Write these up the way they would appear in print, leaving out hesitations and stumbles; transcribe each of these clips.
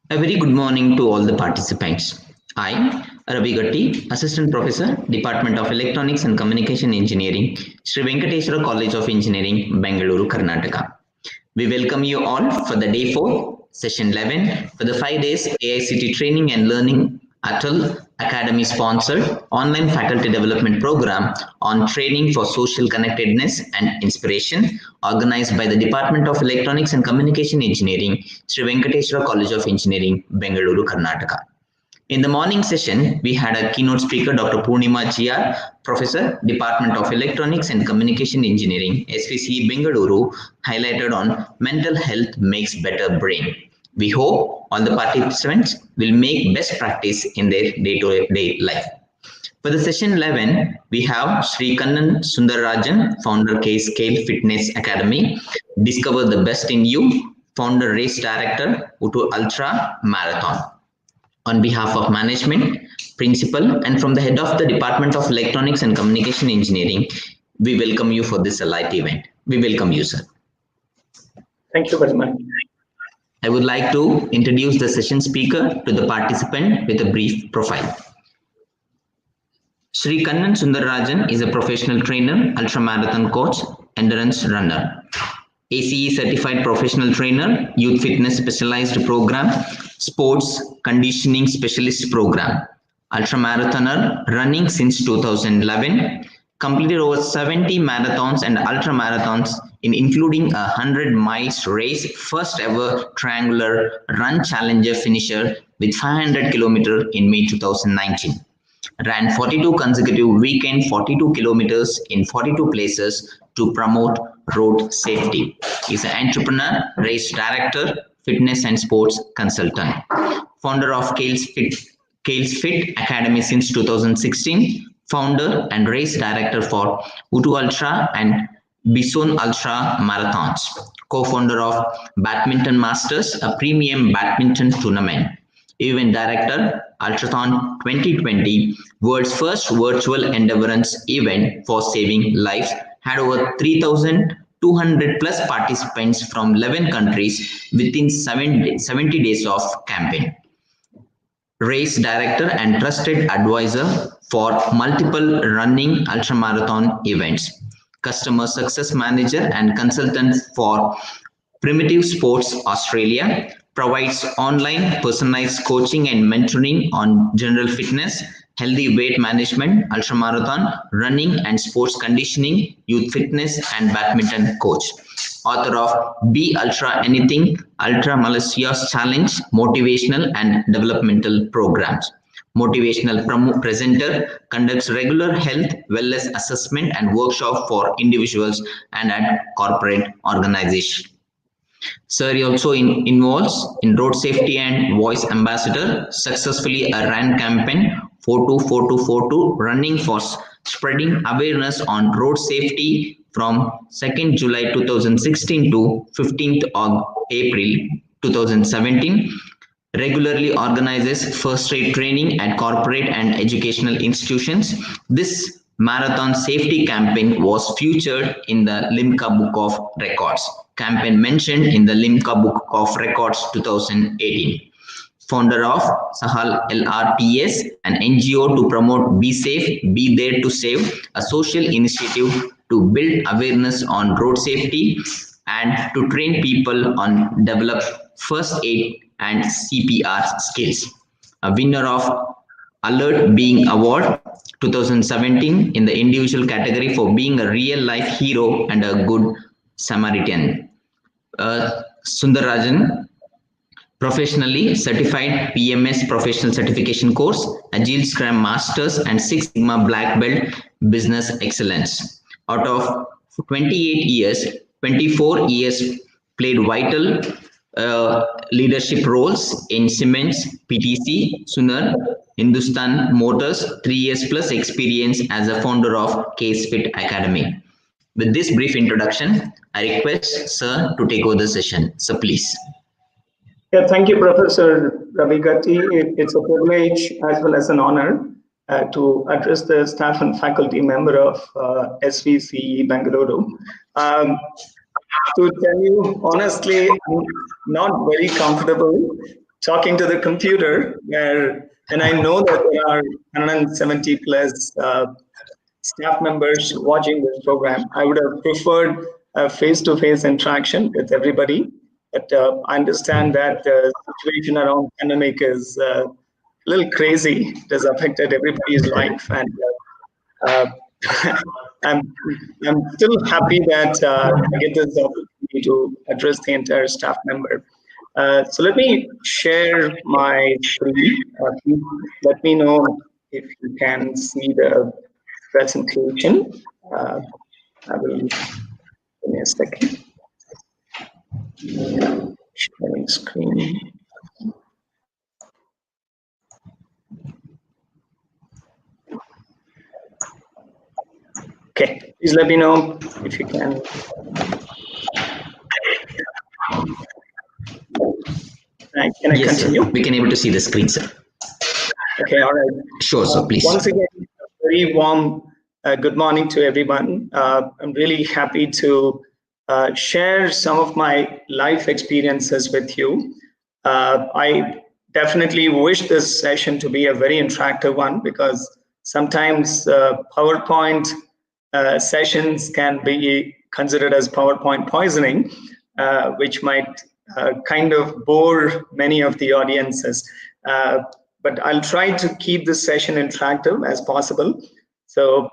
A very good morning to all the participants. I, Ravi Gatti, Assistant Professor, Department of Electronics and Communication Engineering, Sri Venkateswara College of Engineering, Bengaluru, Karnataka. We welcome you all for the day 4, session 11, for the 5 days AICT Training and Learning Atal Academy sponsored online faculty development program on training for social connectedness and inspiration, organized by the Department of Electronics and Communication Engineering, Sri Venkateswara College of Engineering, Bengaluru, Karnataka. In the morning session, we had a keynote speaker, Dr. Purnima GR, Professor, Department of Electronics and Communication Engineering, SVCE Bengaluru, highlighted on mental health makes better brain. We hope all the participants will make best practice in their day-to-day life. For the session 11, we have Sri Kannan Sundararajan, founder K-Scale Fitness Academy, Discover the Best in You, founder Race Director, Utu Ultra Marathon. On behalf of management, principal, and from the head of the Department of Electronics and Communication Engineering, we welcome you for this light event. We welcome you, sir. Thank you very much. I would like to introduce the session speaker to the participant with a brief profile. Sri Kannan Sundararajan is a professional trainer, ultramarathon coach, endurance runner. ACE certified professional trainer, youth fitness specialized program, sports conditioning specialist program, ultramarathoner running since 2011, completed over 70 marathons and ultramarathons including a 100 miles race, first ever triangular run challenger finisher with 500 kilometers in May 2019. Ran 42 consecutive weekend 42 kilometers in 42 places to promote road safety. He's an entrepreneur, race director, fitness and sports consultant. Founder of Kale's Fit Academy since 2016. Founder and race director for Utu Ultra and Bison Ultra Marathons. Co-founder of Badminton Masters, a premium badminton tournament. Event director, Ultrathon 2020, world's first virtual endurance event for saving lives, had over 3,200 plus participants from 11 countries within 70 days of campaign. Race director and trusted advisor for multiple running ultramarathon events. Customer success manager and consultant for Primitive Sports Australia. Provides online personalized coaching and mentoring on general fitness, healthy weight management, ultramarathon, running and sports conditioning, youth fitness and badminton coach. Author of Be Ultra Anything, Ultra Malicious Challenge, motivational and developmental programs. Motivational presenter, conducts regular health, wellness assessment and workshop for individuals and at corporate organizations. Sir also involves in road safety and voice ambassador, successfully a RAN campaign 424242 running for spreading awareness on road safety from 2nd July 2016 to 15th of April 2017. Regularly organizes first aid training at corporate and educational institutions. This marathon safety campaign was featured in the Limca Book of Records. Campaign mentioned in the Limca Book of Records 2018. Founder of Sahal LRTS, an NGO to promote Be Safe, Be There to Save, a social initiative to build awareness on road safety and to train people on develop first aid and CPR skills. A winner of Alert Being Award 2017 in the individual category for being a real life hero and a good Samaritan. Sundararajan, professionally certified PMS professional certification course, Agile Scrum Masters and 6 Sigma Black Belt Business Excellence. Out of 28 years, 24 years played vital leadership roles in Siemens, PTC, Sunar, Hindustan Motors, 3 years plus experience as a founder of Case Fit Academy. With this brief introduction, I request Sir to take over the session. So please. Yeah, thank you, Professor Ravi Gatti. It's a privilege as well as an honor to address the staff and faculty member of SVCE Bengaluru. to tell you honestly, I'm not very comfortable talking to the computer when I know that there are 170 plus staff members watching this program. I would have preferred a face-to-face interaction with everybody. But I understand that the situation around pandemic is a little crazy. It has affected everybody's life, and uh, I'm still happy that I get this opportunity to address the entire staff member. So let me share my screen. Please let me know if you can see the presentation. I will give me a second. Sharing screen. Okay, please let me know if you can. Can I Yes, continue? sir. We can able to see the screen, sir. Okay, all right. Sure, sir. Please. Once again, a very warm good morning to everyone. I'm really happy to share some of my life experiences with you. I definitely wish this session to be a very interactive one, because sometimes PowerPoint sessions can be considered as PowerPoint poisoning, which might kind of bore many of the audiences. But I'll try to keep this session interactive as possible. So,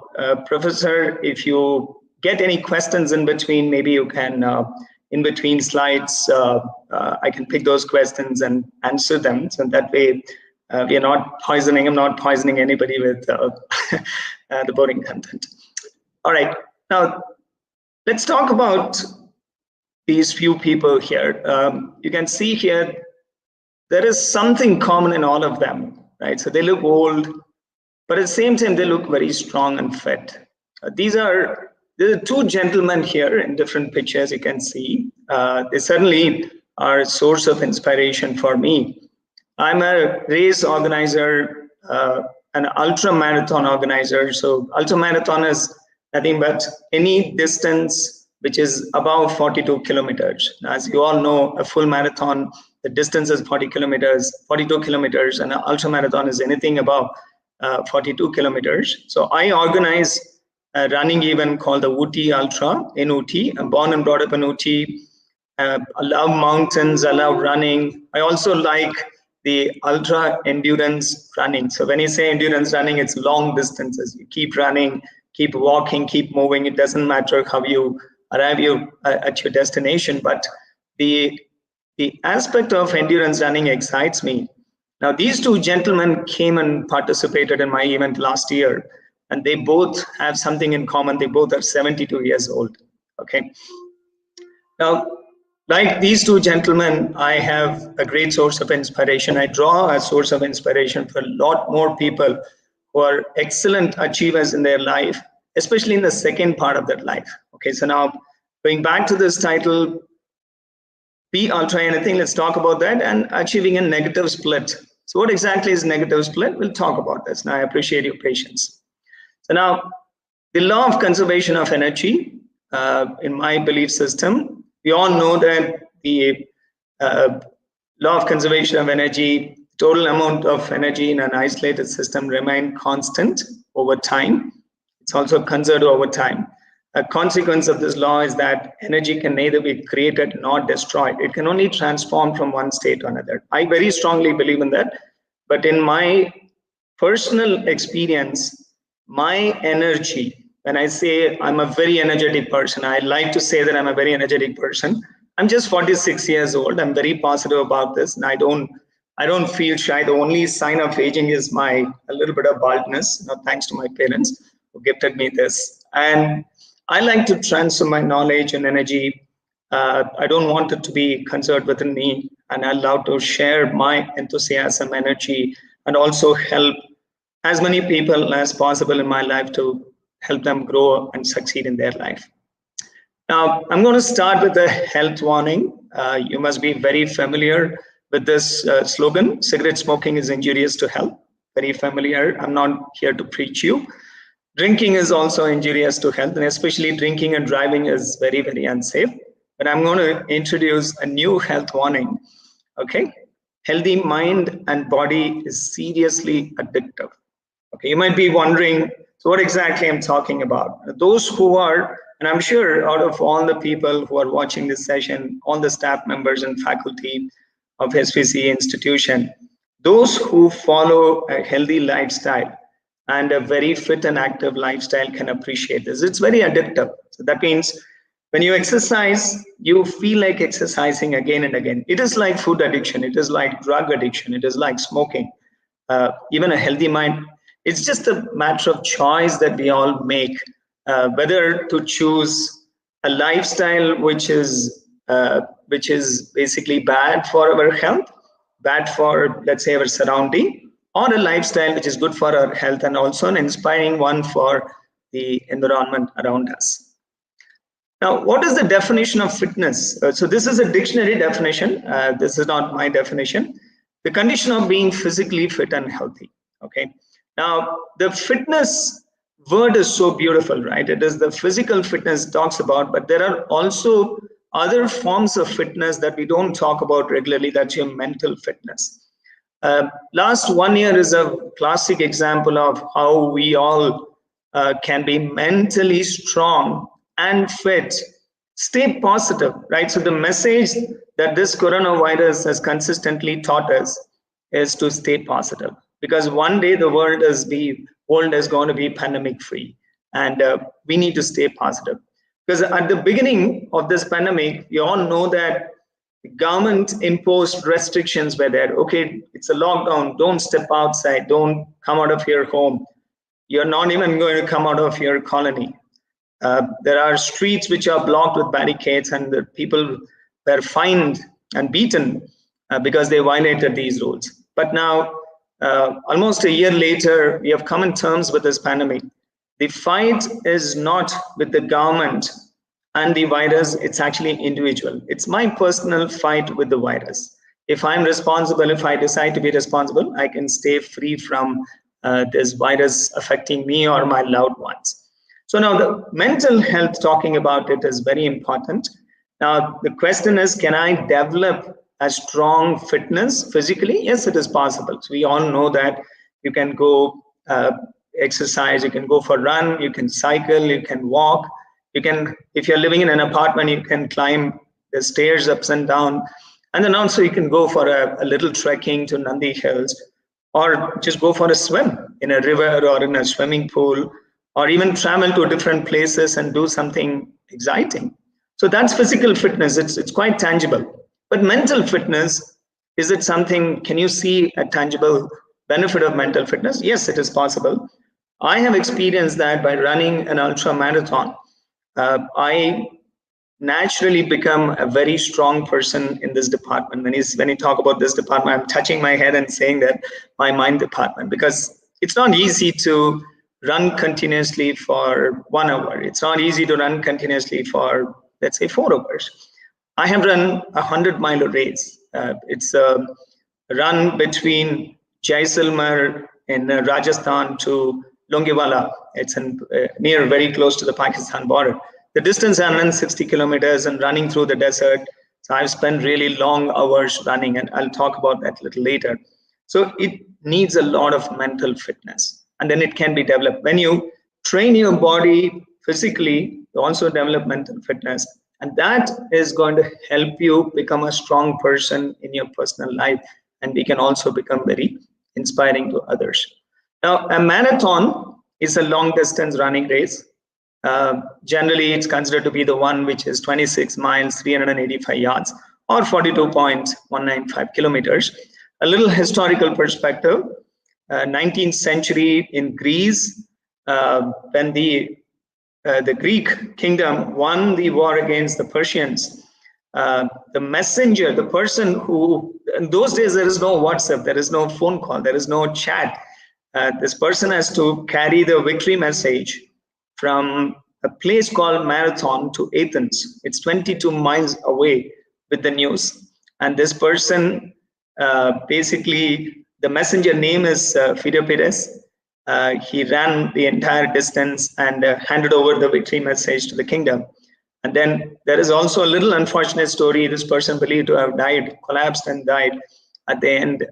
Professor, if you get any questions in between, maybe you can, in between slides, I can pick those questions and answer them. So that way, we are not poisoning, I'm not poisoning anybody with the boring content. All right, now let's talk about these few people here. You can see here, there is something common in all of them, right? So they look old, but at the same time, they look very strong and fit. There are two gentlemen here in different pictures you can see. They certainly are a source of inspiration for me. I'm a race organizer, an ultra marathon organizer. So ultra marathon is nothing but any distance which is above 42 kilometers. As you all know, a full marathon, the distance is 42 kilometers, and an ultra marathon is anything above 42 kilometers. So I organize a running event called the Ooty Ultra in Ooty. I'm born and brought up in Ooty. I love mountains, I love running. I also like the ultra endurance running. So when you say endurance running, it's long distances. You keep running, keep walking, keep moving. It doesn't matter how you arrive at your destination, but the aspect of endurance running excites me. Now, these two gentlemen came and participated in my event last year, and they both have something in common. They both are 72 years old. Okay. Now, like these two gentlemen, I have a great source of inspiration. I draw a source of inspiration for a lot more people who are excellent achievers in their life, especially in the second part of their life. Okay, so now going back to this title, Be Ultra Anything, let's talk about that, and achieving a negative split. So what exactly is negative split? We'll talk about this. Now, I appreciate your patience. So now, the law of conservation of energy, in my belief system, we all know that the law of conservation of energy, total amount of energy in an isolated system remain constant over time. It's also conserved over time. A consequence of this law is that energy can neither be created nor destroyed. It can only transform from one state to another. I very strongly believe in that. But in my personal experience, my energy, when I say I'm a very energetic person, I like to say that I'm a very energetic person. I'm just 46 years old. I'm very positive about this, and I don't feel shy. The only sign of aging is a little bit of baldness. Thanks to my parents who gifted me this. And I like to transfer my knowledge and energy. I don't want it to be conserved within me, and I love to share my enthusiasm, energy, and also help as many people as possible in my life to help them grow and succeed in their life. Now, I'm going to start with a health warning. You must be very familiar with this slogan, cigarette smoking is injurious to health. Very familiar. I'm not here to preach you. Drinking is also injurious to health, and especially drinking and driving is very, very unsafe. but I'm going to introduce a new health warning. Okay, healthy mind and body is seriously addictive. Okay, you might be wondering, so what exactly I'm talking about? Those who are, and I'm sure out of all the people who are watching this session, all the staff members and faculty of SVC institution, those who follow a healthy lifestyle and a very fit and active lifestyle can appreciate this. It's very addictive. So that means when you exercise, you feel like exercising again and again. It is like food addiction. It is like drug addiction. It is like smoking. Even a healthy mind, it's just a matter of choice that we all make, whether to choose a lifestyle which is basically bad for our health, bad for, let's say, our surrounding, or a lifestyle which is good for our health and also an inspiring one for the environment around us. Now, what is the definition of fitness? So this is a dictionary definition. This is not my definition. The condition of being physically fit and healthy. Okay. Now, the fitness word is so beautiful, right? It is the physical fitness talks about, but there are also other forms of fitness that we don't talk about regularly. That's your mental fitness. Last 1 year is a classic example of how we all can be mentally strong and fit, stay positive, right? So the message that this coronavirus has consistently taught us is to stay positive, because one day the world is going to be pandemic free, and we need to stay positive. Because at the beginning of this pandemic, we all know that the government imposed restrictions were there. Okay, it's a lockdown. Don't step outside. Don't come out of your home. You're not even going to come out of your colony. There are streets which are blocked with barricades, and the people were fined and beaten because they violated these rules. But now, almost a year later, we have come in terms with this pandemic. The fight is not with the government and the virus, it's actually individual. It's my personal fight with the virus. If I'm responsible, if I decide to be responsible, I can stay free from this virus affecting me or my loved ones. So now the mental health, talking about it, is very important. Now the question is, can I develop a strong fitness physically? Yes, it is possible. So we all know that you can go exercise, you can go for a run, you can cycle, you can walk, you can, if you're living in an apartment, you can climb the stairs ups and down, and then also you can go for a little trekking to Nandi Hills, or just go for a swim in a river or in a swimming pool, or even travel to different places and do something exciting. So that's physical fitness. It's quite tangible. But mental fitness, is it something, can you see a tangible benefit of mental fitness? Yes, it is possible. I have experienced that by running an ultra marathon. I naturally become a very strong person in this department. When you talk about this department, I'm touching my head and saying that my mind department, because it's not easy to run continuously for 1 hour. It's not easy to run continuously for, let's say, 4 hours. I have run a 100-mile race. It's a run between Jaisalmer in Rajasthan to Longewala. It's near, very close to the Pakistan border. The distance is 160 kilometers and running through the desert. So I've spent really long hours running, and I'll talk about that a little later. So it needs a lot of mental fitness, and then it can be developed. When you train your body physically, you also develop mental fitness, and that is going to help you become a strong person in your personal life, and we can also become very inspiring to others. Now, a marathon is a long distance running race. Generally, it's considered to be the one which is 26 miles, 385 yards, or 42.195 kilometers. A little historical perspective, 19th century in Greece, when the Greek kingdom won the war against the Persians, the messenger, the person who, in those days, there is no WhatsApp, there is no phone call, there is no chat. This person has to carry the victory message from a place called Marathon to Athens. It's 22 miles away with the news. And this person, basically, the messenger name is Phidippidis. He ran the entire distance and handed over the victory message to the kingdom. And then there is also a little unfortunate story. This person believed to have died, collapsed and died at the end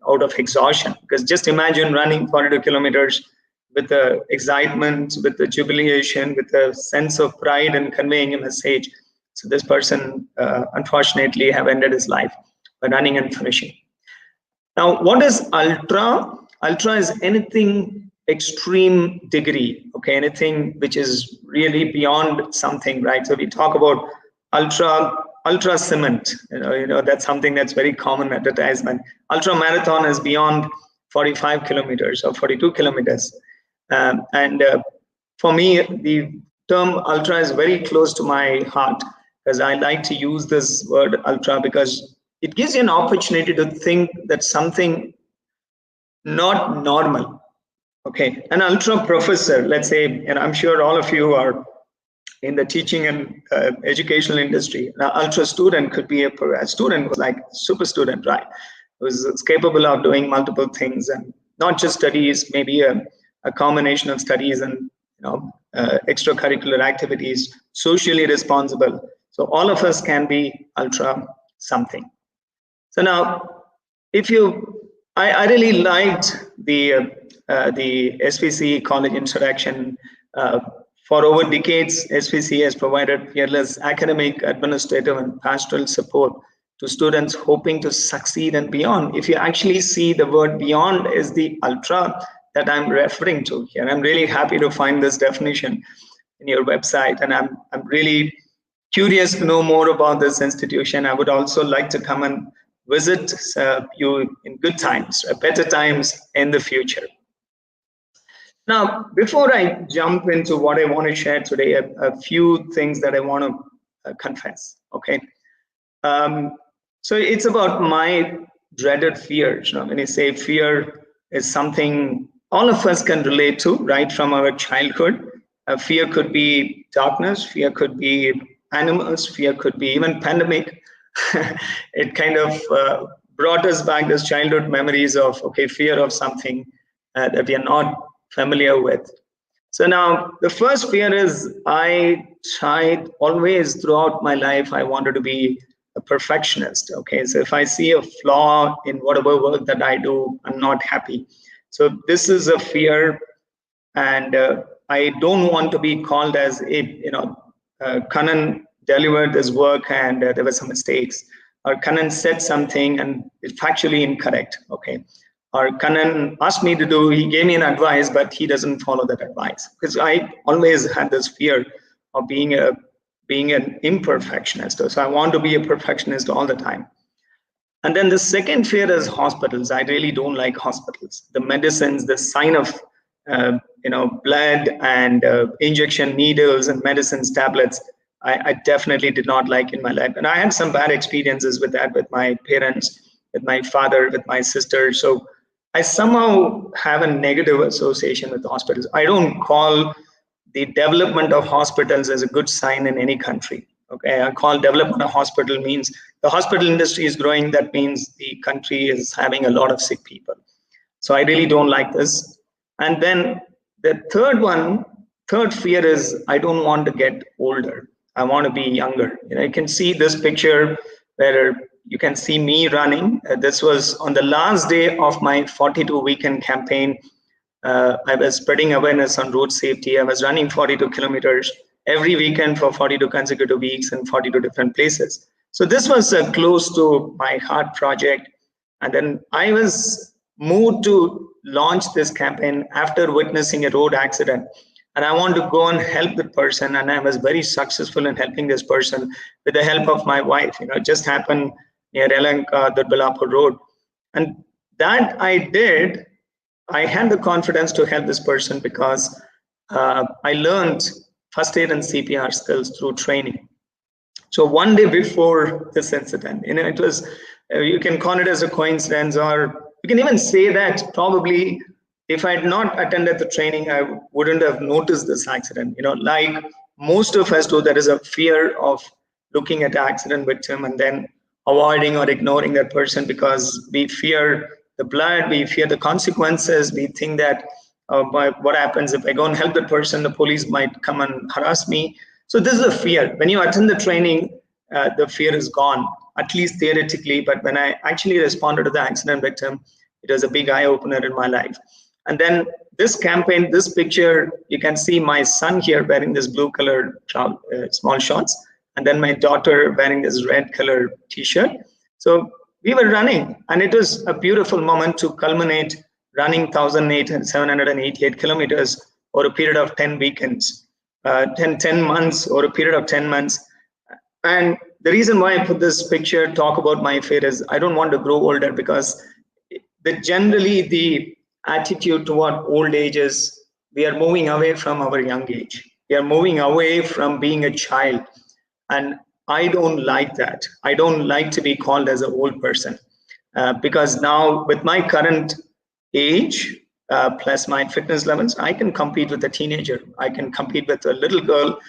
out of exhaustion. Because just imagine running 42 kilometers with the excitement, with the jubilation, with the sense of pride and conveying a message. So this person, unfortunately, have ended his life by running and finishing. Now, what is ultra? Ultra is anything extreme degree, okay, anything which is really beyond something, right? So we talk about ultra cement, that's something that's very common advertisement. Ultra marathon is beyond 45 kilometers or 42 kilometers. And for me, the term ultra is very close to my heart, because I like to use this word ultra because it gives you an opportunity to think that something not normal. Okay, an ultra professor, let's say, and I'm sure all of you are in the teaching and educational industry. An ultra student could be a student who's like super student, right? Who's capable of doing multiple things and not just studies, maybe a combination of studies and extracurricular activities, socially responsible. So all of us can be ultra something. So now, if I really liked the SVC college introduction. For over decades, SVC has provided fearless academic, administrative, and pastoral support to students hoping to succeed and beyond. If you actually see, the word beyond is the ultra that I'm referring to here. I'm really happy to find this definition in your website, and I'm really curious to know more about this institution. I would also like to come and visit you in good times, better times in the future. Now, before I jump into what I want to share today, a few things that I want to confess, okay? So it's about my dreaded fears. When you say fear is something all of us can relate to, right from our childhood. Fear could be darkness, fear could be animals, fear could be even pandemic. It kind of brought us back those childhood memories of, okay, fear of something that we are not familiar with. So now the first fear is I tried always throughout my life, I wanted to be a perfectionist. Okay, so if I see a flaw in whatever work that I do, I'm not happy. So this is a fear, and I don't want to be called as Kannan delivered this work and there were some mistakes, or Kannan said something and it's factually incorrect. Okay. Or Kannan asked me to do, he gave me an advice, but he doesn't follow that advice. Because I always had this fear of being an imperfectionist. So I want to be a perfectionist all the time. And then the second fear is hospitals. I really don't like hospitals. The medicines, the sign of blood and injection needles and medicines, tablets, I definitely did not like in my life. And I had some bad experiences with that, with my parents, with my father, with my sister. So I somehow have a negative association with hospitals. I don't call the development of hospitals as a good sign in any country. Okay, I call development of hospital means the hospital industry is growing. That means the country is having a lot of sick people. So I really don't like this. And then the third fear is I don't want to get older. I want to be younger. You can see this picture where you can see me running. This was on the last day of my 42 weekend campaign. I was spreading awareness on road safety. I was running 42 kilometers every weekend for 42 consecutive weeks in 42 different places. So this was close to my heart project. And then I was moved to launch this campaign after witnessing a road accident. And I want to go and help the person. And I was very successful in helping this person with the help of my wife. It just happened near Elanka, the Balapur Road. And that I did, I had the confidence to help this person because I learned first aid and CPR skills through training. So one day before this incident, it was, you can call it as a coincidence, or you can even say that probably if I had not attended the training, I wouldn't have noticed this accident. Like most of us do, there is a fear of looking at the accident victim and then avoiding or ignoring that person because we fear the blood, we fear the consequences. We think that what happens if I go and help that person, the police might come and harass me. So this is a fear. When you attend the training, the fear is gone, at least theoretically. But when I actually responded to the accident victim, it was a big eye opener in my life. And then this campaign, this picture, you can see my son here wearing this blue colored small shorts, and then my daughter wearing this red colored t-shirt. So we were running, and it was a beautiful moment to culminate running 1,788 kilometers over a period of 10 weekends, 10 months, or a period of 10 months. And the reason why I put this picture, talk about my fear, is I don't want to grow older, because generally the attitude toward old age is we are moving away from our young age. We are moving away from being a child. And I don't like that. I don't like to be called as an old person, because now with my current age, plus my fitness levels, I can compete with a teenager. I can compete with a little girl.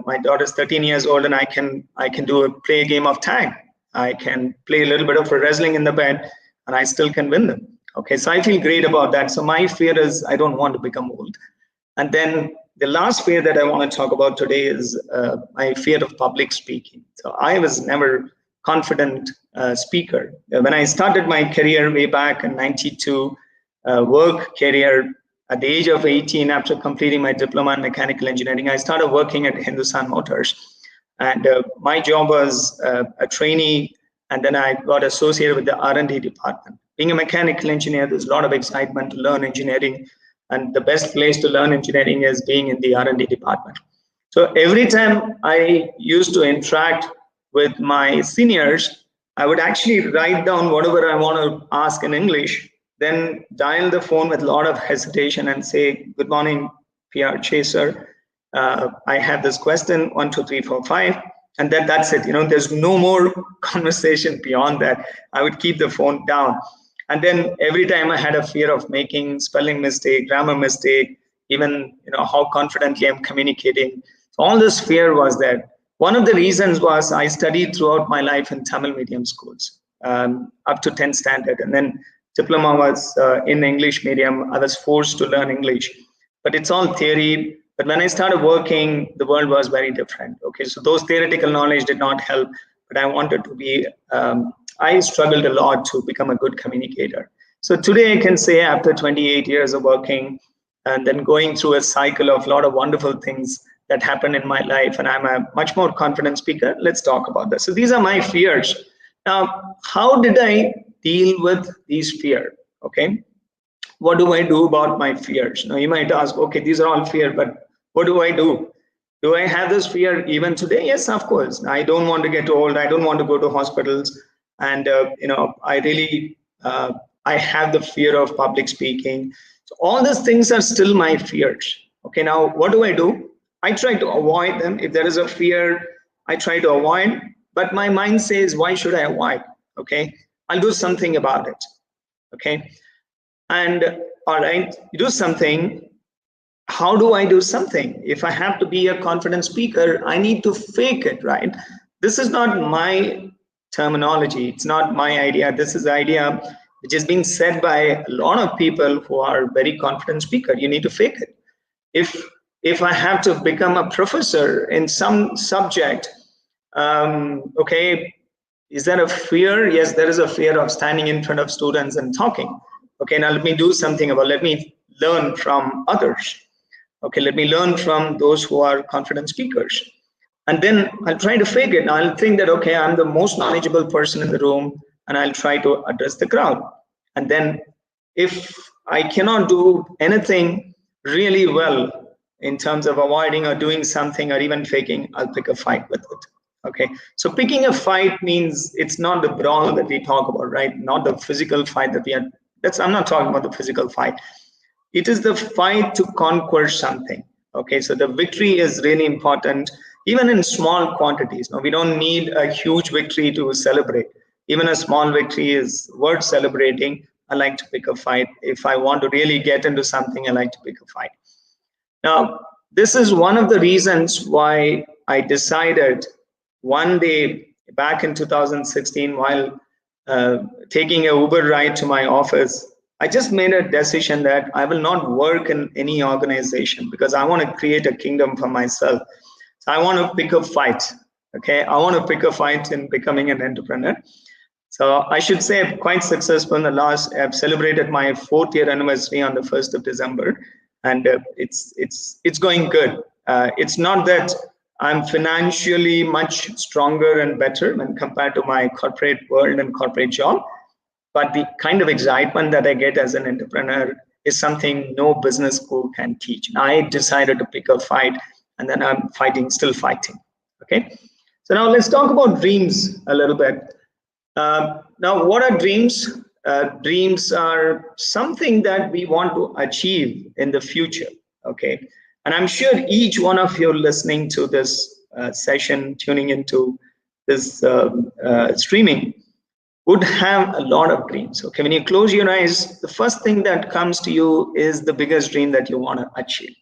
My daughter's 13 years old, and I can play a game of tag. I can play a little bit of wrestling in the bed, and I still can win them. Okay, so I feel great about that. So my fear is I don't want to become old. And then the last fear that I want to talk about today is my fear of public speaking. So I was never confident speaker. When I started my career way back in '92, work career at the age of 18, after completing my diploma in mechanical engineering, I started working at Hindustan Motors. And my job was a trainee, and then I got associated with the R&D department. Being a mechanical engineer, there's a lot of excitement to learn engineering, and the best place to learn engineering is being in the R&D department. So every time I used to interact with my seniors, I would actually write down whatever I want to ask in English, then dial the phone with a lot of hesitation and say, "Good morning, PR Chaser. I have this question, 1, 2, 3, 4, 5." And then that's it. There's no more conversation beyond that. I would keep the phone down. And then every time I had a fear of making spelling mistake, grammar mistake, even how confidently I'm communicating. So all this fear was there. One of the reasons was I studied throughout my life in Tamil medium schools, up to 10th standard. And then diploma was in English medium. I was forced to learn English, but it's all theory. But when I started working, the world was very different. Okay, so those theoretical knowledge did not help, but I wanted to be, I struggled a lot to become a good communicator. So today I can say, after 28 years of working and then going through a cycle of a lot of wonderful things that happened in my life, and I'm a much more confident speaker. Let's talk about that. So these are my fears. Now, how did I deal with these fears? Okay. What do I do about my fears? Now you might ask, okay, these are all fear, but what do I do? Do I have this fear even today? Yes, of course. I don't want to get old. I don't want to go to hospitals. And, I really, I have the fear of public speaking. So all these things are still my fears. Okay, now what do? I try to avoid them. If there is a fear, I try to avoid, but my mind says, why should I avoid? Okay, I'll do something about it. Okay. And all right, you do something. How do I do something? If I have to be a confident speaker, I need to fake it, right? This is not my terminology. It's not my idea. This is the idea which is being said by a lot of people who are very confident speaker. You need to fake it. If I have to become a professor in some subject, okay, is there a fear? Yes, there is a fear of standing in front of students and talking. Okay, now let me do something about, let me learn from others. Okay, let me learn from those who are confident speakers. And then I'll try to fake it. I'll think that, okay, I'm the most knowledgeable person in the room, and I'll try to address the crowd. And then if I cannot do anything really well in terms of avoiding or doing something or even faking, I'll pick a fight with it. Okay, so picking a fight means it's not the brawl that we talk about, right? Not the physical fight that we are. I'm not talking about the physical fight. It is the fight to conquer something. Okay, so the victory is really important, even in small quantities. Now, we don't need a huge victory to celebrate. Even a small victory is worth celebrating. I like to pick a fight. If I want to really get into something, I like to pick a fight. Now, this is one of the reasons why I decided one day back in 2016, while taking an Uber ride to my office, I just made a decision that I will not work in any organization because I want to create a kingdom for myself. So I want to pick a fight. Okay, I want to pick a fight in becoming an entrepreneur. So I should say I'm quite successful in the last. I've celebrated my 4th year anniversary on the 1st of December, and it's going good. It's not that I'm financially much stronger and better when compared to my corporate world and corporate job, but the kind of excitement that I get as an entrepreneur is something no business school can teach. And I decided to pick a fight, and then I'm fighting, still fighting. Okay, so now let's talk about dreams a little bit. Now, what are dreams? Dreams are something that we want to achieve in the future. Okay, and I'm sure each one of you listening to this session, tuning into this streaming, would have a lot of dreams. Okay, when you close your eyes, the first thing that comes to you is the biggest dream that you want to achieve.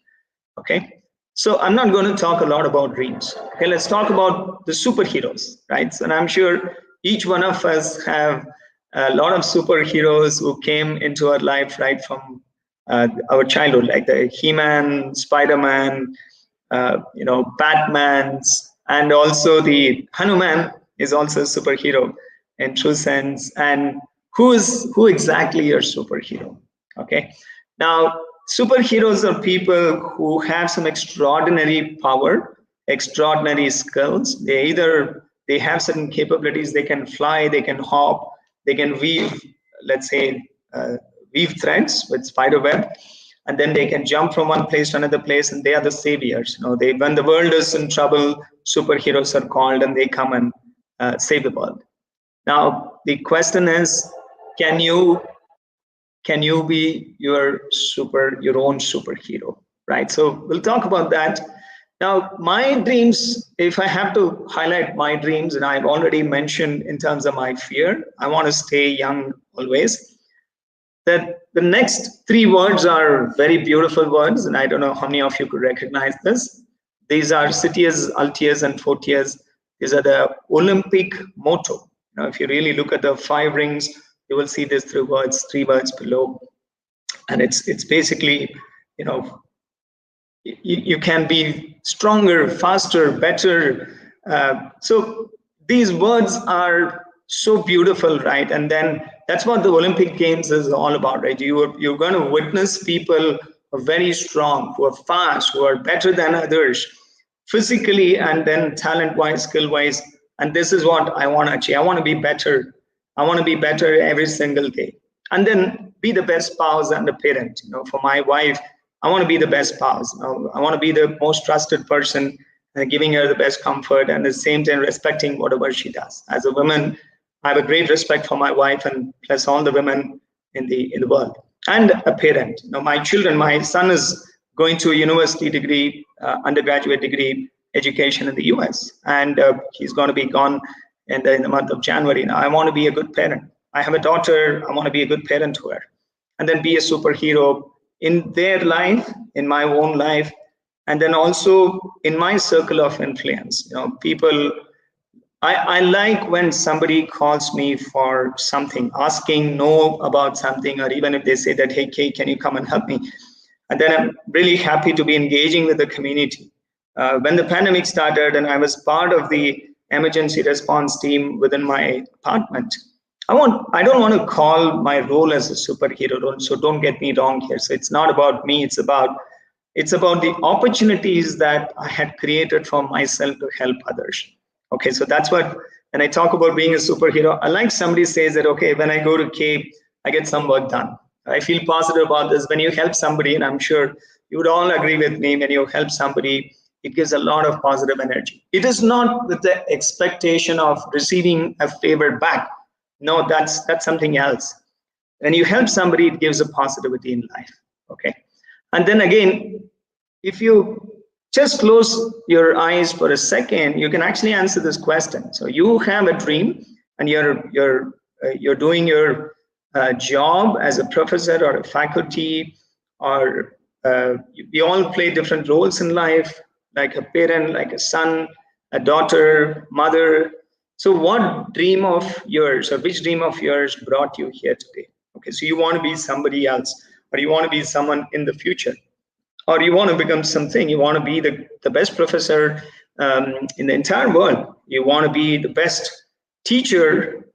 Okay, so I'm not going to talk a lot about dreams. Okay, let's talk about the superheroes, right? So, and I'm sure each one of us have a lot of superheroes who came into our life right from our childhood, like the He-Man, Spider-Man, Batman's, and also the Hanuman is also a superhero in true sense. And who exactly your superhero? Okay, now superheroes are people who have some extraordinary power, extraordinary skills. They have certain capabilities. They can fly, they can hop, they can weave, let's say, weave threads with spider web, and then they can jump from one place to another place, and they are the saviors. When the world is in trouble, superheroes are called, and they come and save the world. Now the question is, can you be your own superhero, right? So we'll talk about that. Now, my dreams, if I have to highlight my dreams, and I've already mentioned in terms of my fear, I want to stay young always. That the next 3 words are very beautiful words, and I don't know how many of you could recognize this. These are Citius, Altius, and Fortius. These are the Olympic motto. If you really look at the 5 rings, you will see these 3 words below, and it's basically, you can be stronger, faster, better. So these words are so beautiful, right? And then that's what the Olympic Games is all about, right? You're going to witness people who are very strong, who are fast, who are better than others, physically and then talent-wise, skill-wise. And this is what I want to achieve. I want to be better. I want to be better every single day. And then be the best spouse and a parent. For my wife, I want to be the best spouse. I want to be the most trusted person, giving her the best comfort, and at the same time respecting whatever she does. As a woman, I have a great respect for my wife, and plus all the women in the world. And a parent. My children, my son is going to a university degree, undergraduate degree education in the US, and he's going to be gone in the month of January. Now, I want to be a good parent. I have a daughter. I want to be a good parent to her, and then be a superhero in their life, in my own life, and then also in my circle of influence. People, I like when somebody calls me for something, asking no about something, or even if they say that, hey, Kay, can you come and help me? And then I'm really happy to be engaging with the community. When the pandemic started and I was part of the emergency response team within my apartment, I don't want to call my role as a superhero role, so don't get me wrong here. So it's not about me, it's about the opportunities that I had created for myself to help others. Okay, so that's what, when I talk about being a superhero, I like somebody says that, okay, when I go to Cape, I get some work done. I feel positive about this. When you help somebody, and I'm sure you would all agree with me, when you help somebody, it gives a lot of positive energy. It is not with the expectation of receiving a favor back. No, that's something else. When you help somebody, it gives a positivity in life. Okay, and then again, if you just close your eyes for a second, you can actually answer this question. So you have a dream, and you're doing your job as a professor or a faculty, or we all play different roles in life, like a parent, like a son, a daughter, mother. So what dream of yours, or which dream of yours brought you here today? Okay, so you want to be somebody else, or you want to be someone in the future, or you want to become something. You want to be the best professor in the entire world. You want to be the best teacher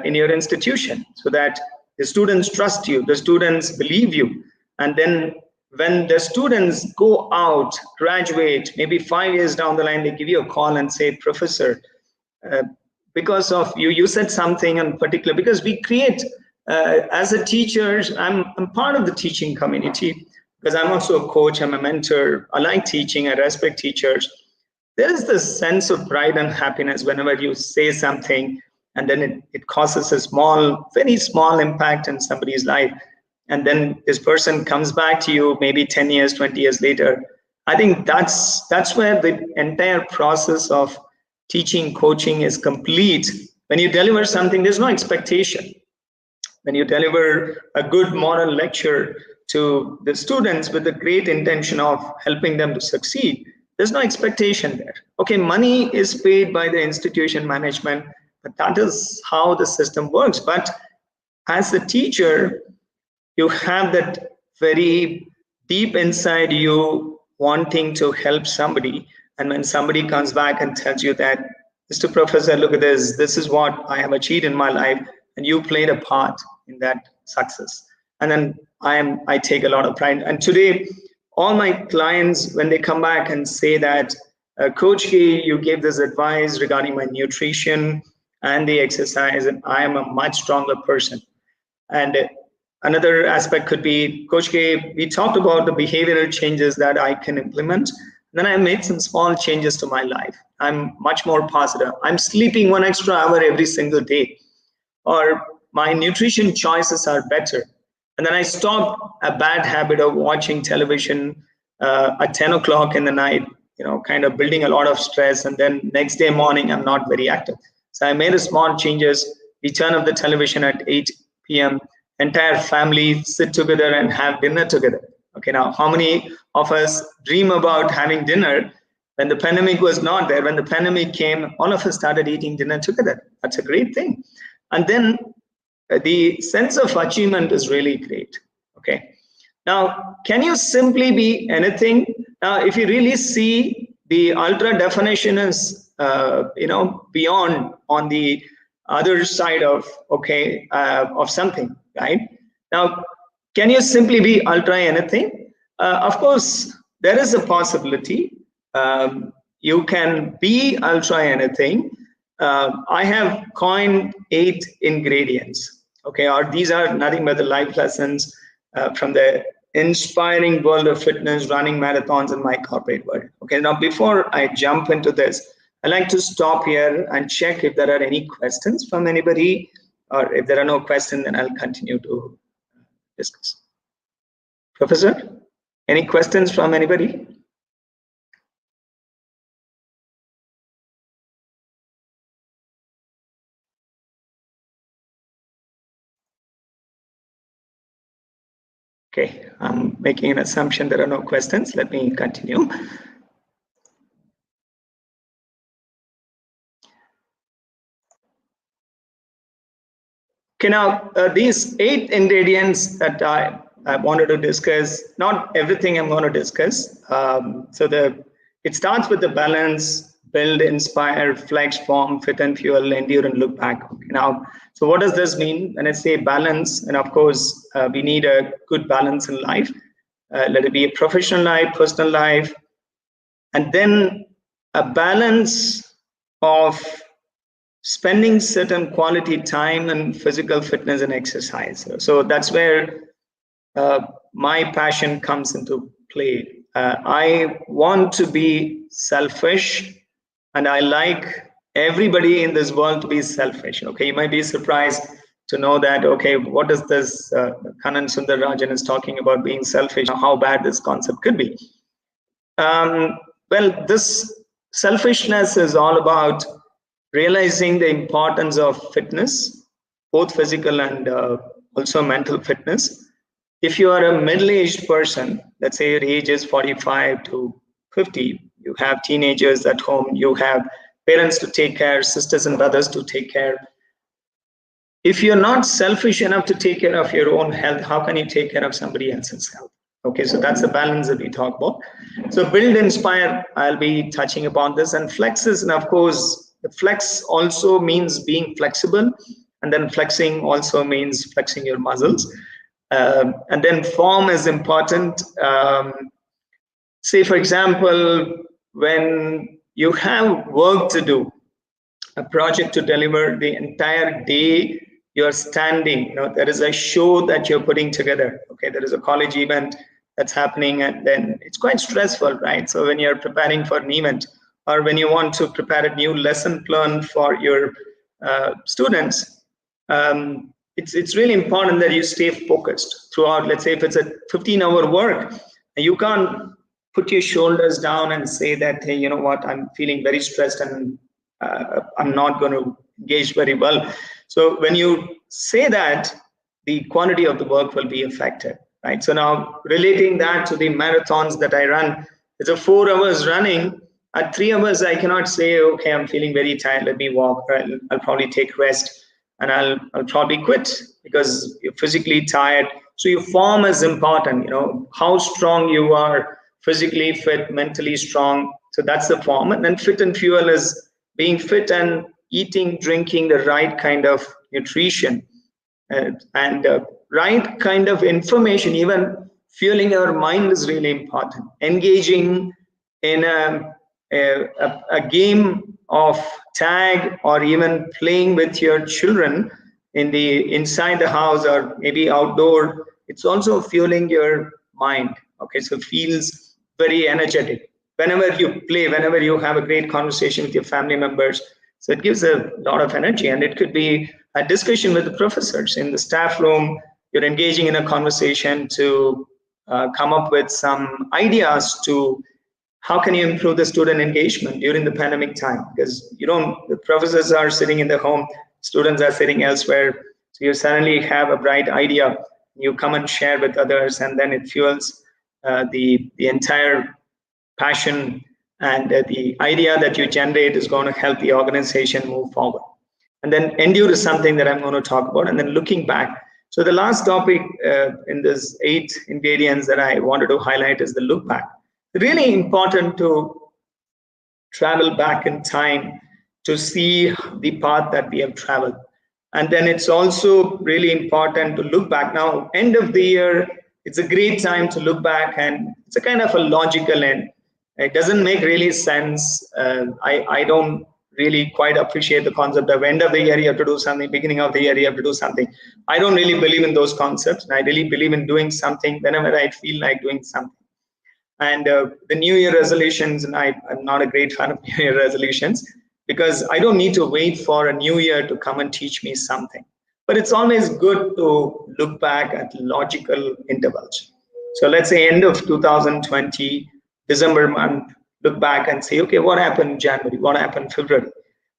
in your institution, so that the students trust you, the students believe you. And then when the students go out, graduate, maybe 5 years down the line, they give you a call and say, Professor, because of you, you said something in particular, because we create, as a teacher, I'm part of the teaching community, because I'm also a coach, I'm a mentor, I like teaching, I respect teachers. There is this sense of pride and happiness whenever you say something and then it causes a small, very small impact in somebody's life. And then this person comes back to you maybe 10 years, 20 years later. I think that's where the entire process of teaching, coaching is complete. When you deliver something, there's no expectation. When you deliver a good moral lecture to the students with the great intention of helping them to succeed, there's no expectation there. Okay, money is paid by the institution management, but that is how the system works. But as a teacher, you have that very deep inside you wanting to help somebody. And when somebody comes back and tells you that, Mr. Professor, look at this, this is what I have achieved in my life, and you played a part in that success. And then I take a lot of pride. And today, all my clients, when they come back and say that, Coach K, you gave this advice regarding my nutrition and the exercise, and I am a much stronger person. And another aspect could be, Coach K, we talked about the behavioral changes that I can implement. Then I made some small changes to my life. I'm much more positive. I'm sleeping 1 extra hour every single day. Or my nutrition choices are better. And then I stopped a bad habit of watching television at 10 o'clock in the night, kind of building a lot of stress. And then next day morning, I'm not very active. So I made a small changes. We turn off the television at 8 p.m. Entire family sit together and have dinner together. Okay, now how many of us dream about having dinner when the pandemic was not there? When the pandemic came, all of us started eating dinner together. That's a great thing. And then the sense of achievement is really great. Okay, now can you simply be anything? Now, if you really see, the ultra definition is beyond, on the other side of of something, right? Now, can you simply be ultra anything? Of course, there is a possibility. You can be ultra anything. I have coined 8 ingredients. Okay, or these are nothing but the life lessons from the inspiring world of fitness, running marathons in my corporate world. Okay, now before I jump into this, I'd like to stop here and check if there are any questions from anybody, or if there are no questions, then I'll continue to discuss. Professor, any questions from anybody? Okay, I'm making an assumption there are no questions. Let me continue. Okay, now these 8 ingredients that I wanted to discuss, not everything I'm going to discuss. It starts with the balance, build, inspire, flex, form, fit and fuel, endure and look back. Okay, now, so what does this mean? When I say balance, and of course, we need a good balance in life. Let it be a professional life, personal life, and then a balance of spending certain quality time and physical fitness and exercise. So that's where my passion comes into play. I want to be selfish, and I like everybody in this world to be selfish. Okay, you might be surprised to know that, okay, what is this Kannan Sundararajan is talking about being selfish, how bad this concept could be. Well, this selfishness is all about realizing the importance of fitness, both physical and also mental fitness. If you are a middle-aged person, let's say your age is 45 to 50, you have teenagers at home, you have parents to take care, sisters and brothers to take care. If you're not selfish enough to take care of your own health, how can you take care of somebody else's health? Okay, so that's the balance that we talk about. So build, inspire, I'll be touching upon this. And flex is, and of course, the flex also means being flexible. And then flexing also means flexing your muscles. And then form is important. Say, for example, when you have work to do, a project to deliver, the entire day you're standing, there is a show that you're putting together. Okay, there is a college event that's happening, and then it's quite stressful, right? So when you're preparing for an event, or when you want to prepare a new lesson plan for your students, it's really important that you stay focused throughout. Let's say if it's a 15-hour work, you can't put your shoulders down and say that, hey, you know what, I'm feeling very stressed and I'm not going to engage very well. So when you say that, the quantity of the work will be affected, right? So now relating that to the marathons that I run, it's a 4 hours running. At 3 hours, I cannot say, okay, I'm feeling very tired, let me walk, or I'll probably take rest, and I'll probably quit because you're physically tired. So your form is important, how strong you are, physically fit, mentally strong. So that's the form. And then fit and fuel is being fit and eating, drinking the right kind of nutrition and right kind of information. Even fueling our mind is really important. Engaging in a game of tag, or even playing with your children inside the house or maybe outdoor, it's also fueling your mind. Okay, so it feels very energetic whenever you play, whenever you have a great conversation with your family members. So it gives a lot of energy. And it could be a discussion with the professors in the staff room. You're engaging in a conversation to come up with some ideas to how can you improve the student engagement during the pandemic time, because the professors are sitting in the home, students are sitting elsewhere. So you suddenly have a bright idea, you come and share with others, and then it fuels the entire passion, and the idea that you generate is going to help the organization move forward. And then endure is something that I'm going to talk about. And then looking back. So the last topic in this 8 ingredients that I wanted to highlight is the look back. Really important to travel back in time to see the path that we have traveled. And then it's also really important to look back. Now, end of the year, it's a great time to look back, and it's a kind of a logical end. It doesn't make really sense. I don't really quite appreciate the concept of end of the year you have to do something, beginning of the year you have to do something. I don't really believe in those concepts. I really believe in doing something whenever I feel like doing something. And the New Year resolutions, and I'm not a great fan of New Year resolutions, because I don't need to wait for a new year to come and teach me something. But it's always good to look back at logical intervals. So let's say end of 2020, December month, look back and say, okay, what happened in January? What happened in February?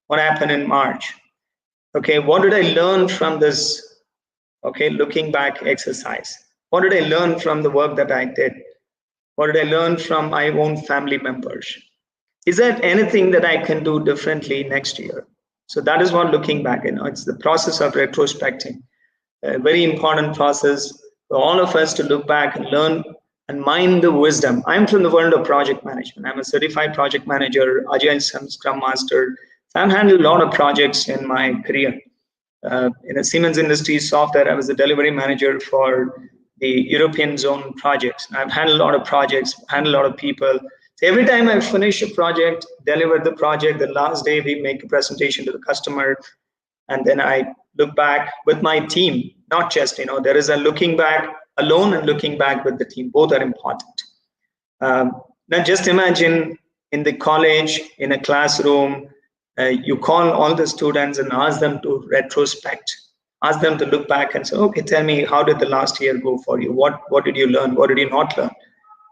What happened in March? Okay, what did I learn from this? Okay, looking back exercise. What did I learn from the work that I did? What did I learn from my own family members? Is there anything that I can do differently next year? So that is what looking back, it's the process of retrospecting. A very important process for all of us to look back and learn and mine the wisdom. I'm from the world of project management. I'm a certified project manager, Agile Scrum Master. I've handled a lot of projects in my career. In a Siemens Industries software, I was the delivery manager for the European zone projects. I've handled a lot of projects, handled a lot of people. So every time I finish a project, deliver the project, the last day we make a presentation to the customer, and then I look back with my team. Not just, there is a looking back alone and looking back with the team. Both are important. Now just imagine in the college, in a classroom, you call all the students and ask them to retrospect. Ask them to look back and say, okay, tell me, how did the last year go for you? What did you learn? What did you not learn?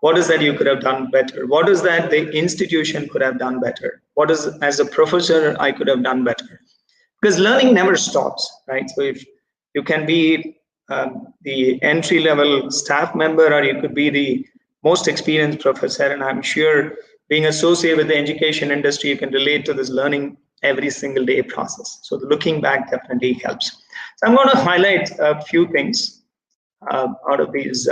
What is that you could have done better? What is that the institution could have done better? What is, as a professor, I could have done better? Because learning never stops, right? So if you can be the entry-level staff member, or you could be the most experienced professor, and I'm sure being associated with the education industry, you can relate to this learning every single day process. So the looking back definitely helps. So I'm going to highlight a few things. out of these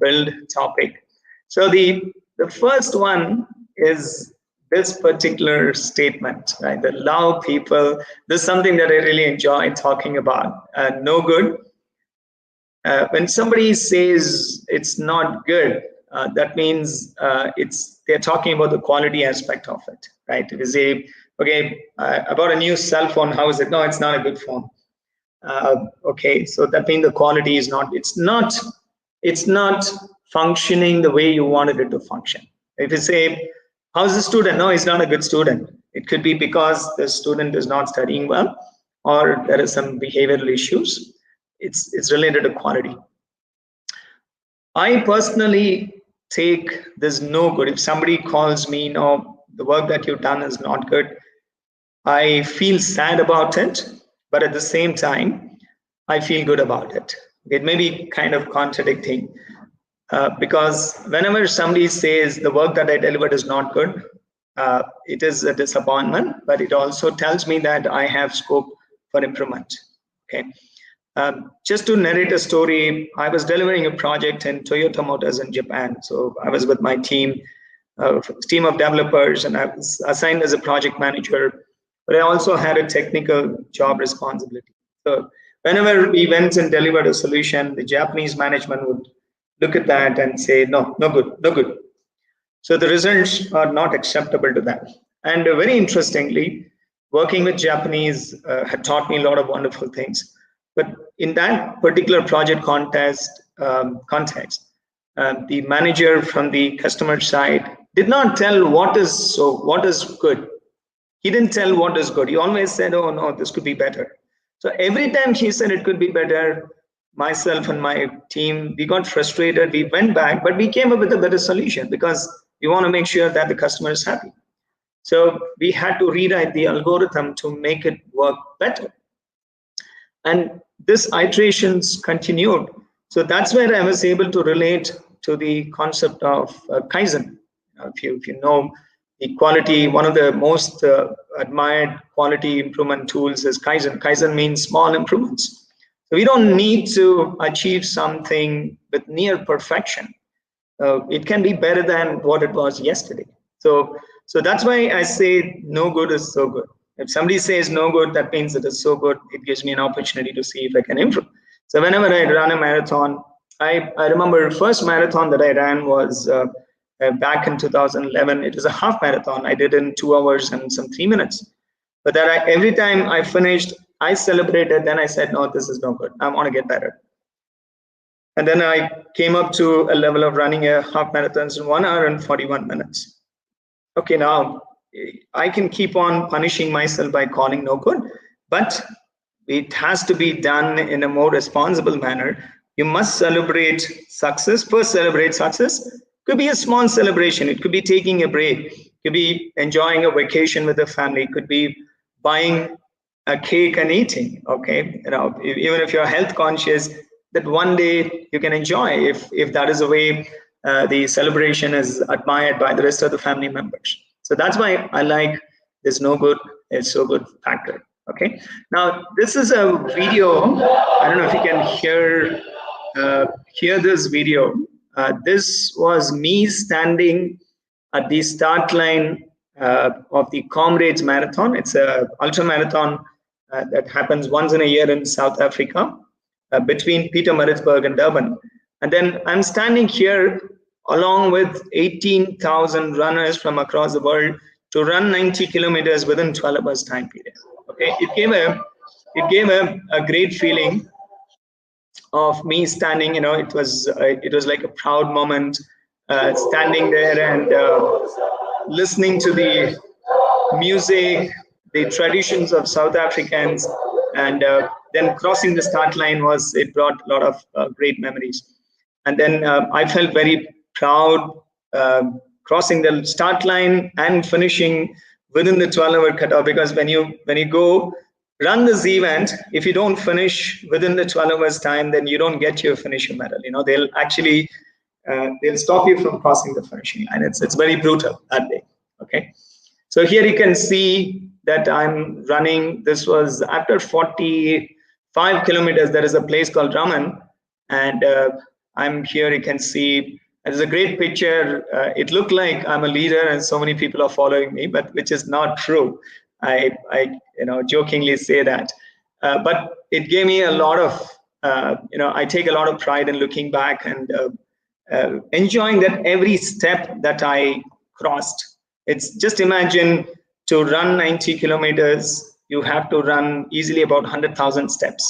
build topic. So the first one is this particular statement, right? The love people. This is something that I really enjoy talking about. No good. When somebody says it's not good, that means they're talking about the quality aspect of it, right? If you say, okay, I bought a new cell phone, how is it? No, it's not a good phone. Okay, so that means the quality is not. It's not functioning the way you wanted it to function. If you say, how's the student? No, he's not a good student. It could be because the student is not studying well, or there is some behavioral issues. It's related to quality. I personally take this no good. If somebody calls me, no, the work that you've done is not good, I feel sad about it, but at the same time, I feel good about it. It may be kind of contradicting because whenever somebody says the work that I delivered is not good, it is a disappointment, but it also tells me that I have scope for improvement. Okay. Just to narrate a story, I was delivering a project in Toyota Motors in Japan. So I was with my team of developers, and I was assigned as a project manager, but I also had a technical job responsibility. So whenever we went and delivered a solution, the Japanese management would look at that and say, no, no good, no good. So the results are not acceptable to them. And very interestingly, working with Japanese had taught me a lot of wonderful things. But in that particular project context, the manager from the customer side did not tell what is good. He didn't tell what is good. He always said, oh no, this could be better. So every time he said it could be better, myself and my team, we got frustrated. We went back, but we came up with a better solution because we want to make sure that the customer is happy. So we had to rewrite the algorithm to make it work better. And this iterations continued. So that's where I was able to relate to the concept of Kaizen. If you know the quality, one of the most admired quality improvement tools is Kaizen. Kaizen means small improvements. So we don't need to achieve something with near perfection. It can be better than what it was yesterday. So that's why I say no good is so good. If somebody says no good, that means it is so good. It gives me an opportunity to see if I can improve. So whenever I run a marathon, I remember the first marathon that I ran was back in 2011. It was a half marathon. I did in 2 hours and some 3 minutes. But every time I finished, I celebrated. Then I said, no, this is no good. I want to get better. And then I came up to a level of running a half marathon in 1 hour and 41 minutes. Okay, now I can keep on punishing myself by calling no good, but it has to be done in a more responsible manner. You must celebrate success. First, celebrate success. Could be a small celebration. It could be taking a break. It could be enjoying a vacation with the family. It could be buying a cake and eating. Okay, even if you're health conscious, that one day you can enjoy if that is the way the celebration is admired by the rest of the family members. So that's why I like this no good is so good factor. Okay. Now this is a video. I don't know if you can hear this video. This was me standing at the start line of the Comrades Marathon. It's a ultra marathon that happens once in a year in South Africa between Pietermaritzburg and Durban. And then I'm standing here along with 18,000 runners from across the world to run 90 kilometers within 12 hours time period. Okay, it gave a great feeling of me standing. It was like a proud moment, standing there and listening to the music, the traditions of South Africans, and then crossing the start line it brought a lot of great memories. And then I felt very proud crossing the start line and finishing within the 12-hour cutoff, because when you go run this event, if you don't finish within the 12 hours time, then you don't get your finishing medal. They'll actually they'll stop you from crossing the finishing line. It's very brutal that day. Okay, so here you can see that I'm running. This was after 45 kilometers. There is a place called Raman. And I'm here, you can see there's a great picture. It looked like I'm a leader and so many people are following me, but which is not true. I jokingly say that. But it gave me a lot of, I take a lot of pride in looking back and enjoying that every step that I crossed. It's just imagine to run 90 kilometers, you have to run easily about 100,000 steps.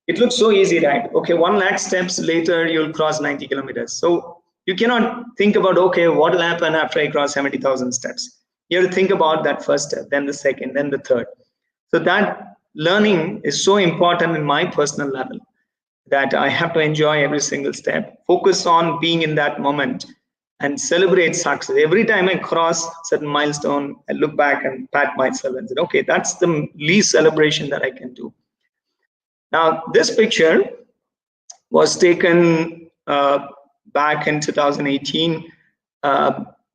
It looks so easy, right? Okay, 1 lakh steps later, you'll cross 90 kilometers. So you cannot think about, okay, what will happen after I cross 70,000 steps? You have to think about that first step, then the second, then the third. So that learning is so important in my personal level, that I have to enjoy every single step, focus on being in that moment and celebrate success. Every time I cross certain milestone, I look back and pat myself and say, okay, that's the least celebration that I can do. Now, this picture was taken back in 2018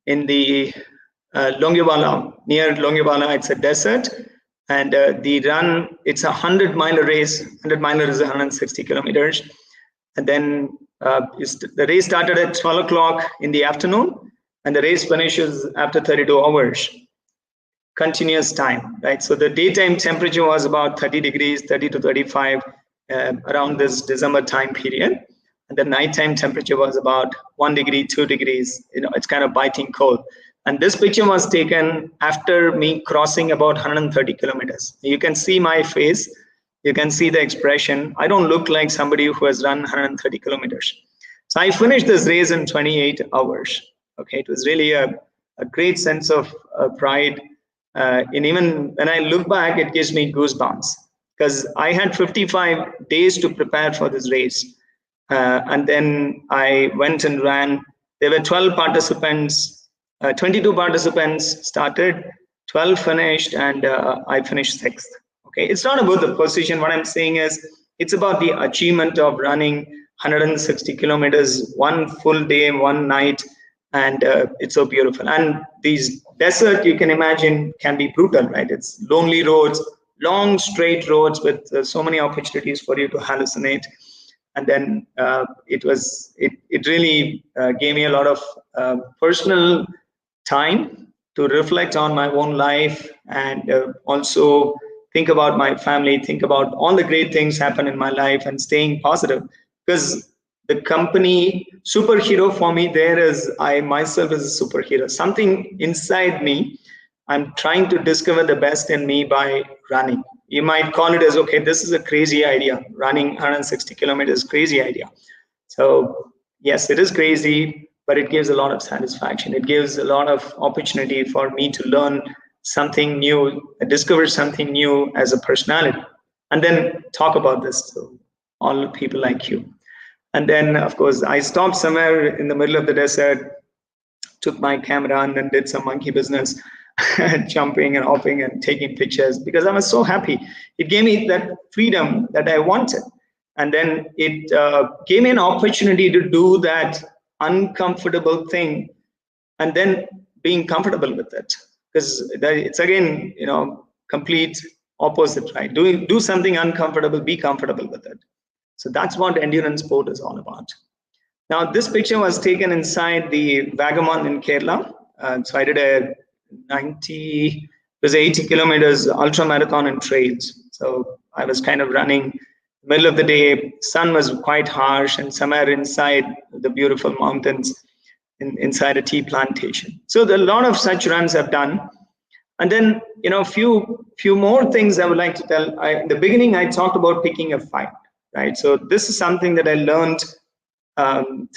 in the Longiwala, near Longiwala. It's a desert. And the run, it's a 100-mile race. 100-miler is 160 kilometers. And then the race started at 12 o'clock in the afternoon, and the race finishes after 32 hours. Continuous time, right? So the daytime temperature was about 30 degrees, 30 to 35 around this December time period. And the nighttime temperature was about 1 degree, 2 degrees. It's kind of biting cold. And this picture was taken after me crossing about 130 kilometers. You can see my face. You can see the expression. I don't look like somebody who has run 130 kilometers. So I finished this race in 28 hours. Okay, it was really a great sense of pride. And even when I look back, it gives me goosebumps, because I had 55 days to prepare for this race. And then I went and ran. There were 12 participants. 22 participants started, 12 finished, and I finished 6th. Okay, it's not about the position. What I'm saying is, it's about the achievement of running 160 kilometers, one full day, one night, and it's so beautiful. And these desert, you can imagine, can be brutal, right? It's lonely roads, long straight roads with so many opportunities for you to hallucinate. And then it really gave me a lot of personal time to reflect on my own life, and also think about my family, think about all the great things happen in my life, and staying positive. Because the company superhero for me there is I myself as a superhero. Something inside me, I'm trying to discover the best in me by running. You might call it as, okay, this is a crazy idea. Running 160 kilometers, crazy idea. So yes, it is crazy, but it gives a lot of satisfaction. It gives a lot of opportunity for me to learn something new, discover something new as a personality, and then talk about this to all people like you. And then, of course, I stopped somewhere in the middle of the desert, took my camera, and then did some monkey business, jumping and hopping and taking pictures, because I was so happy. It gave me that freedom that I wanted. And then it gave me an opportunity to do that uncomfortable thing, and then being comfortable with it. Because it's again, complete opposite, right? Do something uncomfortable, be comfortable with it. So that's what endurance sport is all about. Now, this picture was taken inside the Vagamon in Kerala. So I did a 80 kilometers ultra marathon in trails. So I was kind of running middle of the day. Sun was quite harsh, and somewhere inside the beautiful mountains, inside a tea plantation. So a lot of such runs I've done. And then, few more things I would like to tell. In the beginning, I talked about picking a fight, right? So this is something that I learned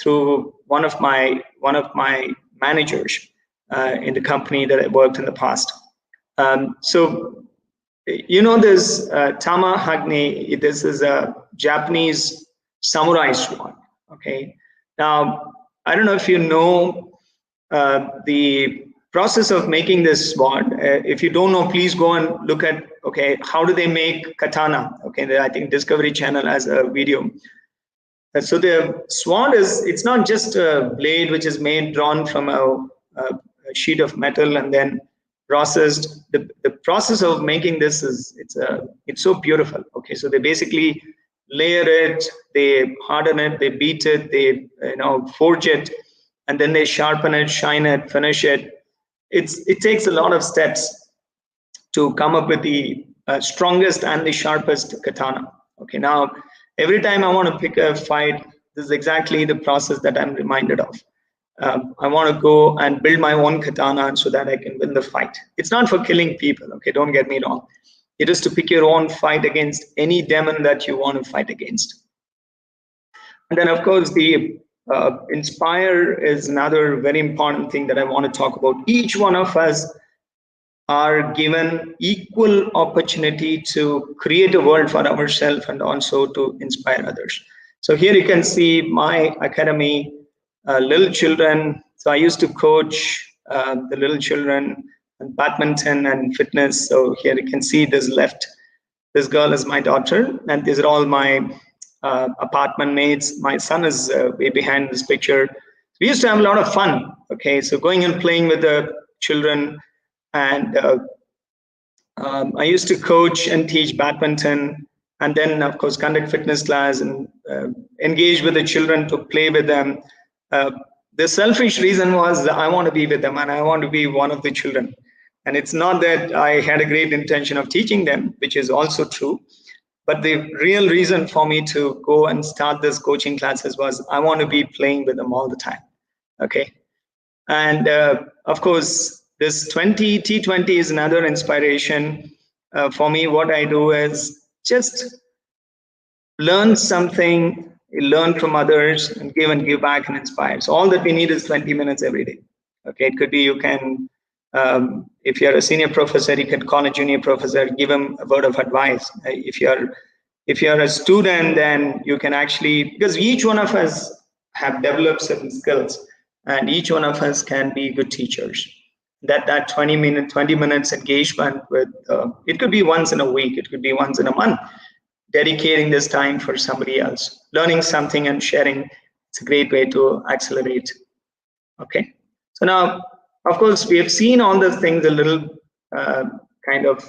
through one of my managers in the company that I worked in the past. So this Tama Hagni, this is a Japanese samurai sword. Okay. Now, I don't know if you know the process of making this sword. If you don't know, please go and look at, okay, how do they make katana? Okay, I think Discovery Channel has a video. So the sword it's not just a blade which is drawn from a sheet of metal and then processed. The process of making this it's so beautiful. Okay, so they basically layer it, they harden it, they beat it, they forge it, and then they sharpen it, shine it, finish it. It takes a lot of steps to come up with the strongest and the sharpest katana. Okay, now every time I want to pick a fight, this is exactly the process that I'm reminded of. I want to go and build my own katana so that I can win the fight. It's not for killing people, okay, don't get me wrong. It is to pick your own fight against any demon that you want to fight against. And then, of course, the inspire is another very important thing that I want to talk about. Each one of us are given equal opportunity to create a world for ourselves and also to inspire others. So here you can see my academy, little children. So I used to coach the little children in badminton and fitness. So here you can see this left. This girl is my daughter, and these are all my apartment mates. My son is way behind this picture. We used to have a lot of fun. Okay, so going and playing with the children, and I used to coach and teach badminton, and then of course conduct fitness class and engage with the children to play with them. The selfish reason was that I want to be with them and I want to be one of the children. And it's not that I had a great intention of teaching them, which is also true. But the real reason for me to go and start this coaching classes was I want to be playing with them all the time. Okay. And of course, this T20 is another inspiration for me. What I do is just learn something, learn from others, and give back and inspire. So all that we need is 20 minutes every day. Okay, it could be you can, if you're a senior professor, you can call a junior professor, give them a word of advice. If you're a student, then you can actually, because each one of us have developed certain skills, and each one of us can be good teachers. That 20 minutes engagement with it could be once in a week, it could be once in a month, dedicating this time for somebody else, learning something and sharing. It's a great way to accelerate. Okay, so now of course we have seen all these things, a little kind of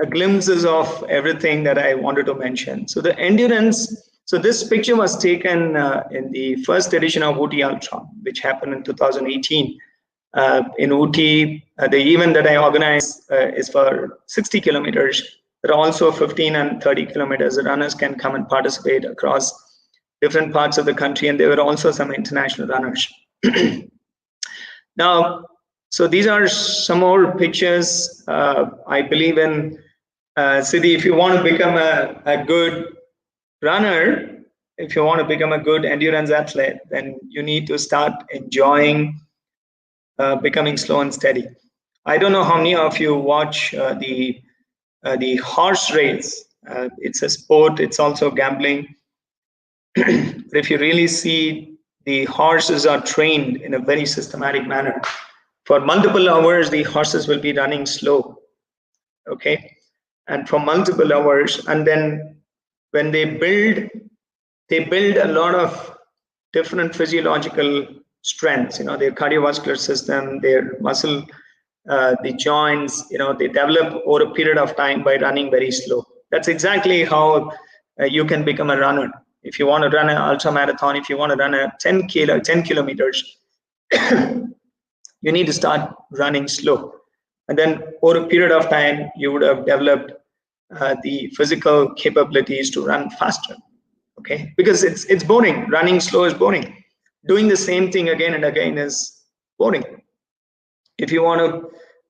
glimpses of everything that I wanted to mention. So the endurance. So this picture was taken in the first edition of Ooty Ultra, which happened in 2018. In Ooty, the event that I organize is for 60 kilometers. There are also 15 and 30 kilometers. The runners can come and participate across different parts of the country, and there were also some international runners. Now, so these are some more pictures. I believe in Siddhi, if you want to become a good runner, if you want to become a good endurance athlete, then you need to start enjoying becoming slow and steady. I don't know how many of you watch the horse race. It's a sport. It's also gambling. But if you really see, the horses are trained in a very systematic manner. For multiple hours, the horses will be running slow. Okay, and for multiple hours, and then when they build a lot of different physiological strengths. You know, their cardiovascular system, their muscle, the joints. You know, they develop over a period of time by running very slow. That's exactly how you can become a runner. If you want to run an ultra marathon, if you want to run a 10 kilometers, you need to start running slow. And then over a period of time, you would have developed the physical capabilities to run faster. Okay, because it's boring. Running slow is boring. Doing the same thing again and again is boring. If you want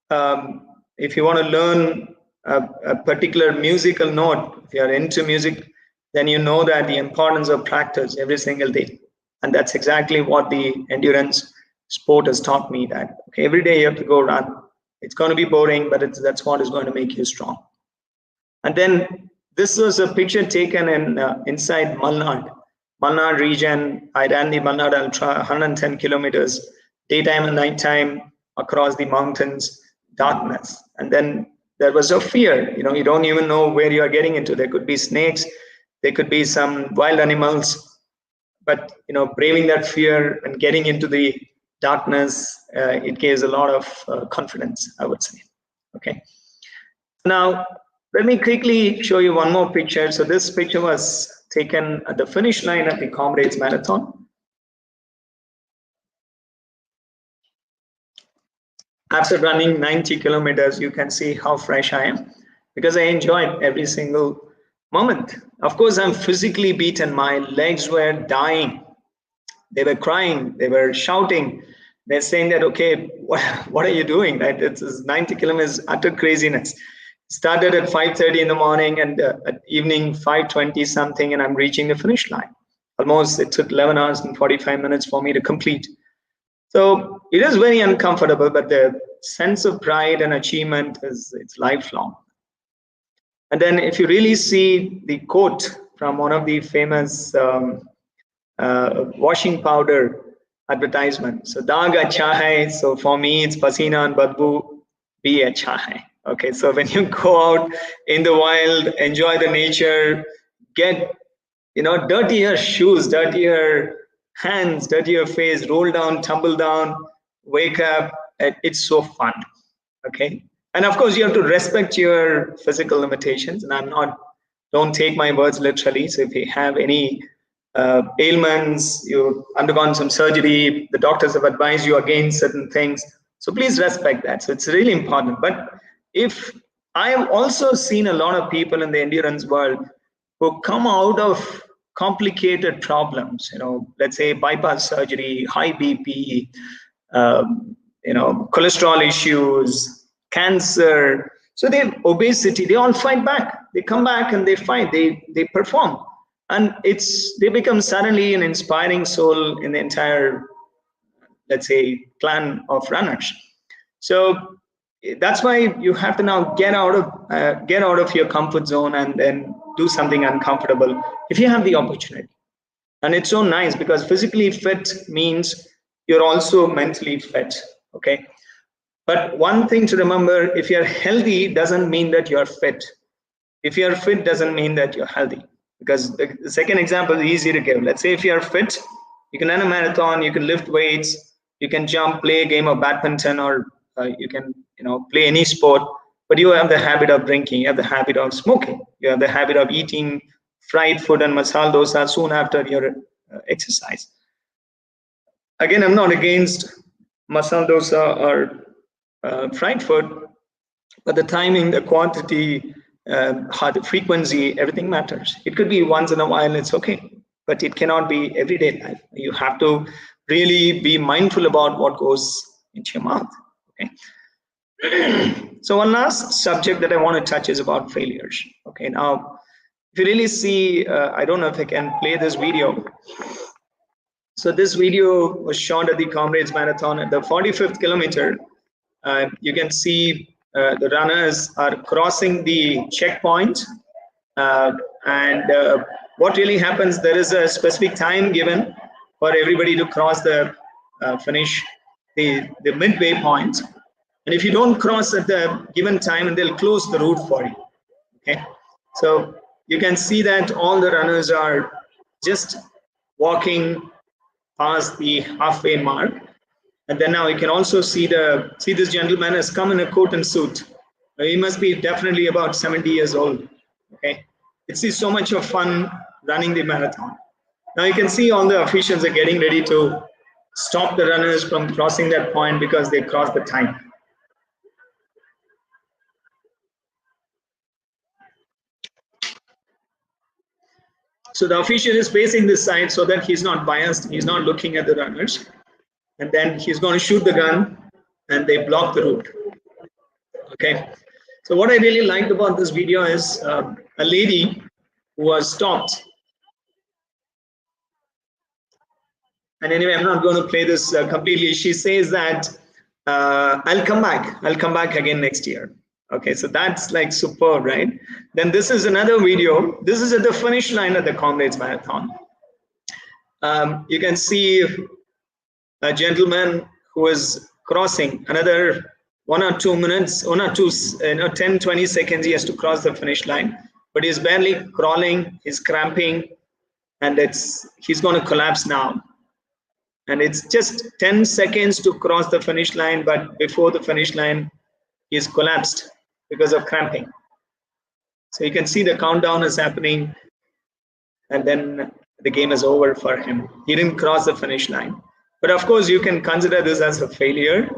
to learn a particular musical note, if you are into music, then you know that the importance of practice every single day. And that's exactly what the endurance sport has taught me, that okay, every day you have to go run. It's going to be boring, but that's what is going to make you strong. And then this was a picture taken in inside Malnad region. I ran the Malnad Ultra, 110 kilometers, daytime and nighttime, across the mountains, darkness. And then there was a fear. You know, you don't even know where you are getting into. There could be snakes, there could be some wild animals, but you know, braving that fear and getting into the darkness, it gives a lot of confidence, I would say. Okay. Now, Let me quickly show you one more picture. So this picture was taken at the finish line of the Comrades Marathon. After running 90 kilometers, you can see how fresh I am because I enjoyed every single moment. Of course, I'm physically beaten. My legs were dying. They were crying. They were shouting. They're saying that, okay, what are you doing? Right? It's 90 kilometers, utter craziness. Started at 5:30 in the morning and at evening 5:20 something, and I'm reaching the finish line. Almost, it took 11 hours and 45 minutes for me to complete. So it is very uncomfortable, but the sense of pride and achievement it's lifelong. And then if you really see the quote from one of the famous washing powder advertisement. So Daag acha hai. So for me, it's pasina and badbu bhi acha hai. Okay, so when you go out in the wild, enjoy the nature, get dirtier shoes, dirtier hands, dirtier face, roll down, tumble down, wake up. It's so fun. Okay, and of course you have to respect your physical limitations. And don't take my words literally. So if you have any ailments, you've undergone some surgery, the doctors have advised you against certain things. So please respect that. So it's really important. But if I have also seen a lot of people in the endurance world who come out of complicated problems, let's say bypass surgery, high BP, cholesterol issues, cancer. So they have obesity, they all fight back. They come back and they fight, they perform. And they become suddenly an inspiring soul in the entire, let's say, clan of runners. So that's why you have to now get out of your comfort zone and then do something uncomfortable if you have the opportunity. And it's so nice because physically fit means you're also mentally fit. Okay. But one thing to remember, if you're healthy, doesn't mean that you're fit. If you're fit, doesn't mean that you're healthy. Because the second example is easy to give. Let's say if you're fit, you can run a marathon, you can lift weights, you can jump, play a game of badminton, or you can play any sport, but you have the habit of drinking, you have the habit of smoking, you have the habit of eating fried food and masala dosa soon after your exercise. Again, I'm not against masala dosa or fried food, but the timing, the quantity, the frequency, everything matters. It could be once in a while, it's okay, but it cannot be everyday life. You have to really be mindful about what goes into your mouth. Okay. So one last subject that I want to touch is about failures. Okay. Now, if you really see, I don't know if I can play this video. So this video was shot at the Comrades Marathon at the 45th kilometer. You can see the runners are crossing the checkpoint, and what really happens, there is a specific time given for everybody to cross the finish, the midway point. And if you don't cross at the given time, and they'll close the route for you. Okay, so you can see that all the runners are just walking past the halfway mark. And then now you can also see this gentleman has come in a coat and suit. He must be definitely about 70 years old. Okay, it's so much of fun running the marathon. Now you can see all the officials are getting ready to stop the runners from crossing that point because they crossed the time. So the official is facing this side so that he's not biased. He's not looking at the runners. And then he's going to shoot the gun and they block the route. Okay. So what I really liked about this video is a lady who was stopped. And anyway, I'm not going to play this completely. She says that I'll come back again next year. Okay, so that's like superb, right? Then this is another video. This is at the finish line of the Comrades Marathon. You can see a gentleman who is crossing another 1 or 2 minutes, 10, 20 seconds, he has to cross the finish line, but he's barely crawling, he's cramping, and he's going to collapse now. And it's just 10 seconds to cross the finish line, but before the finish line, he's collapsed because of cramping. So you can see the countdown is happening, and then the game is over for him. He didn't cross the finish line. But of course, you can consider this as a failure.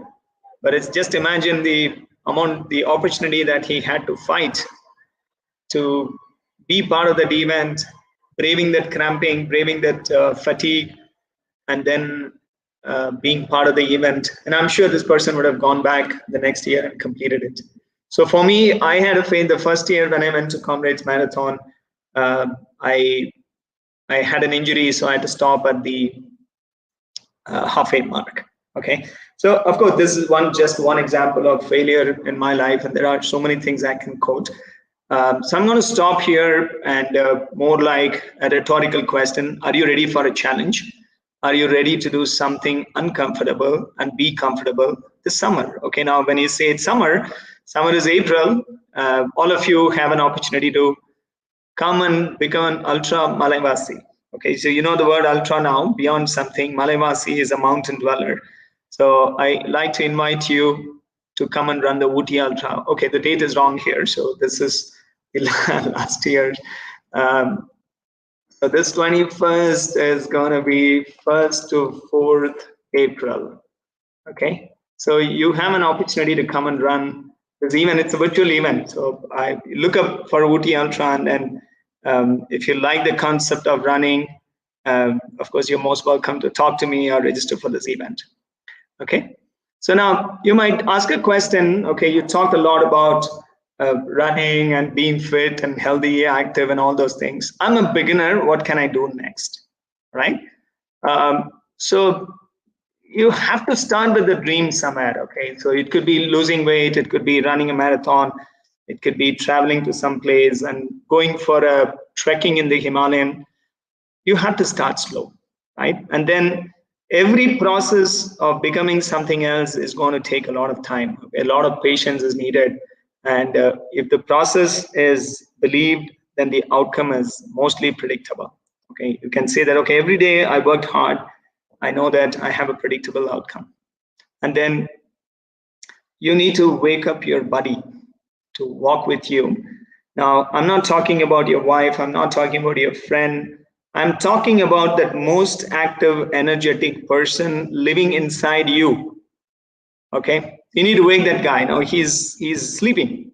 But it's just imagine the opportunity that he had to fight to be part of that event, braving that cramping, braving that fatigue, and then being part of the event. And I'm sure this person would have gone back the next year and completed it. So for me, I had a faith the first year when I went to Comrades Marathon. I had an injury, so I had to stop at the halfway mark. Okay, so of course this is just one example of failure in my life, and there are so many things I can quote. So I'm going to stop here, and more like a rhetorical question: are you ready for a challenge? Are you ready to do something uncomfortable and be comfortable this summer? Okay, now when you say it's summer is April. All of you have an opportunity to come and become an ultra Malaivasi. Okay, so you know the word ultra now. Beyond something, Malaivasi is a mountain dweller. So I like to invite you to come and run the Ooty Ultra. Okay, the date is wrong here. So this is the last year. So this 21st is going to be 1st to 4th April. Okay, so you have an opportunity to come and run this event. It's a virtual event. So I look up for Ooty Ultra, and then if you like the concept of running, of course, you're most welcome to talk to me or register for this event. Okay, so now you might ask a question. Okay, you talked a lot about running and being fit and healthy, active, and all those things. I'm a beginner. What can I do next? Right? So you have to start with the dream somewhere. Okay, so it could be losing weight, it could be running a marathon, it could be traveling to some place and going for a trekking in the Himalayan. You have to start slow, right? And then every process of becoming something else is going to take a lot of time. Okay? A lot of patience is needed. And if the process is believed, then the outcome is mostly predictable. Okay, you can say that, okay, every day I worked hard, I know that I have a predictable outcome. And then you need to wake up your body to walk with you. Now, I'm not talking about your wife, I'm not talking about your friend. I'm talking about that most active, energetic person living inside you. Okay, you need to wake that guy. Now he's sleeping,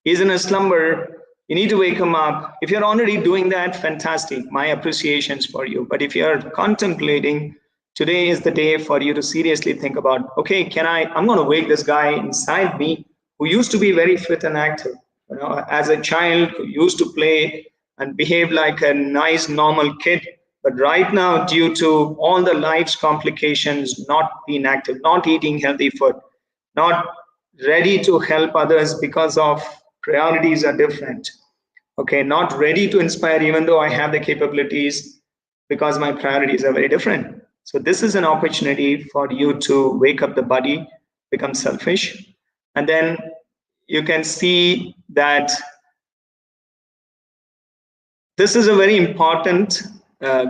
he's in a slumber. You need to wake him up. If you're already doing that, fantastic, my appreciations for you. But if you're contemplating, today is the day for you to seriously think about, okay, I'm going to wake this guy inside me who used to be very fit and active, you know, as a child, who used to play and behave like a nice normal kid, but right now, due to all the life's complications, not being active, not eating healthy food, not ready to help others because of priorities are different. Okay, not ready to inspire even though I have the capabilities, because my priorities are very different. So this is an opportunity for you to wake up the body, become selfish, and then you can see that this is a very important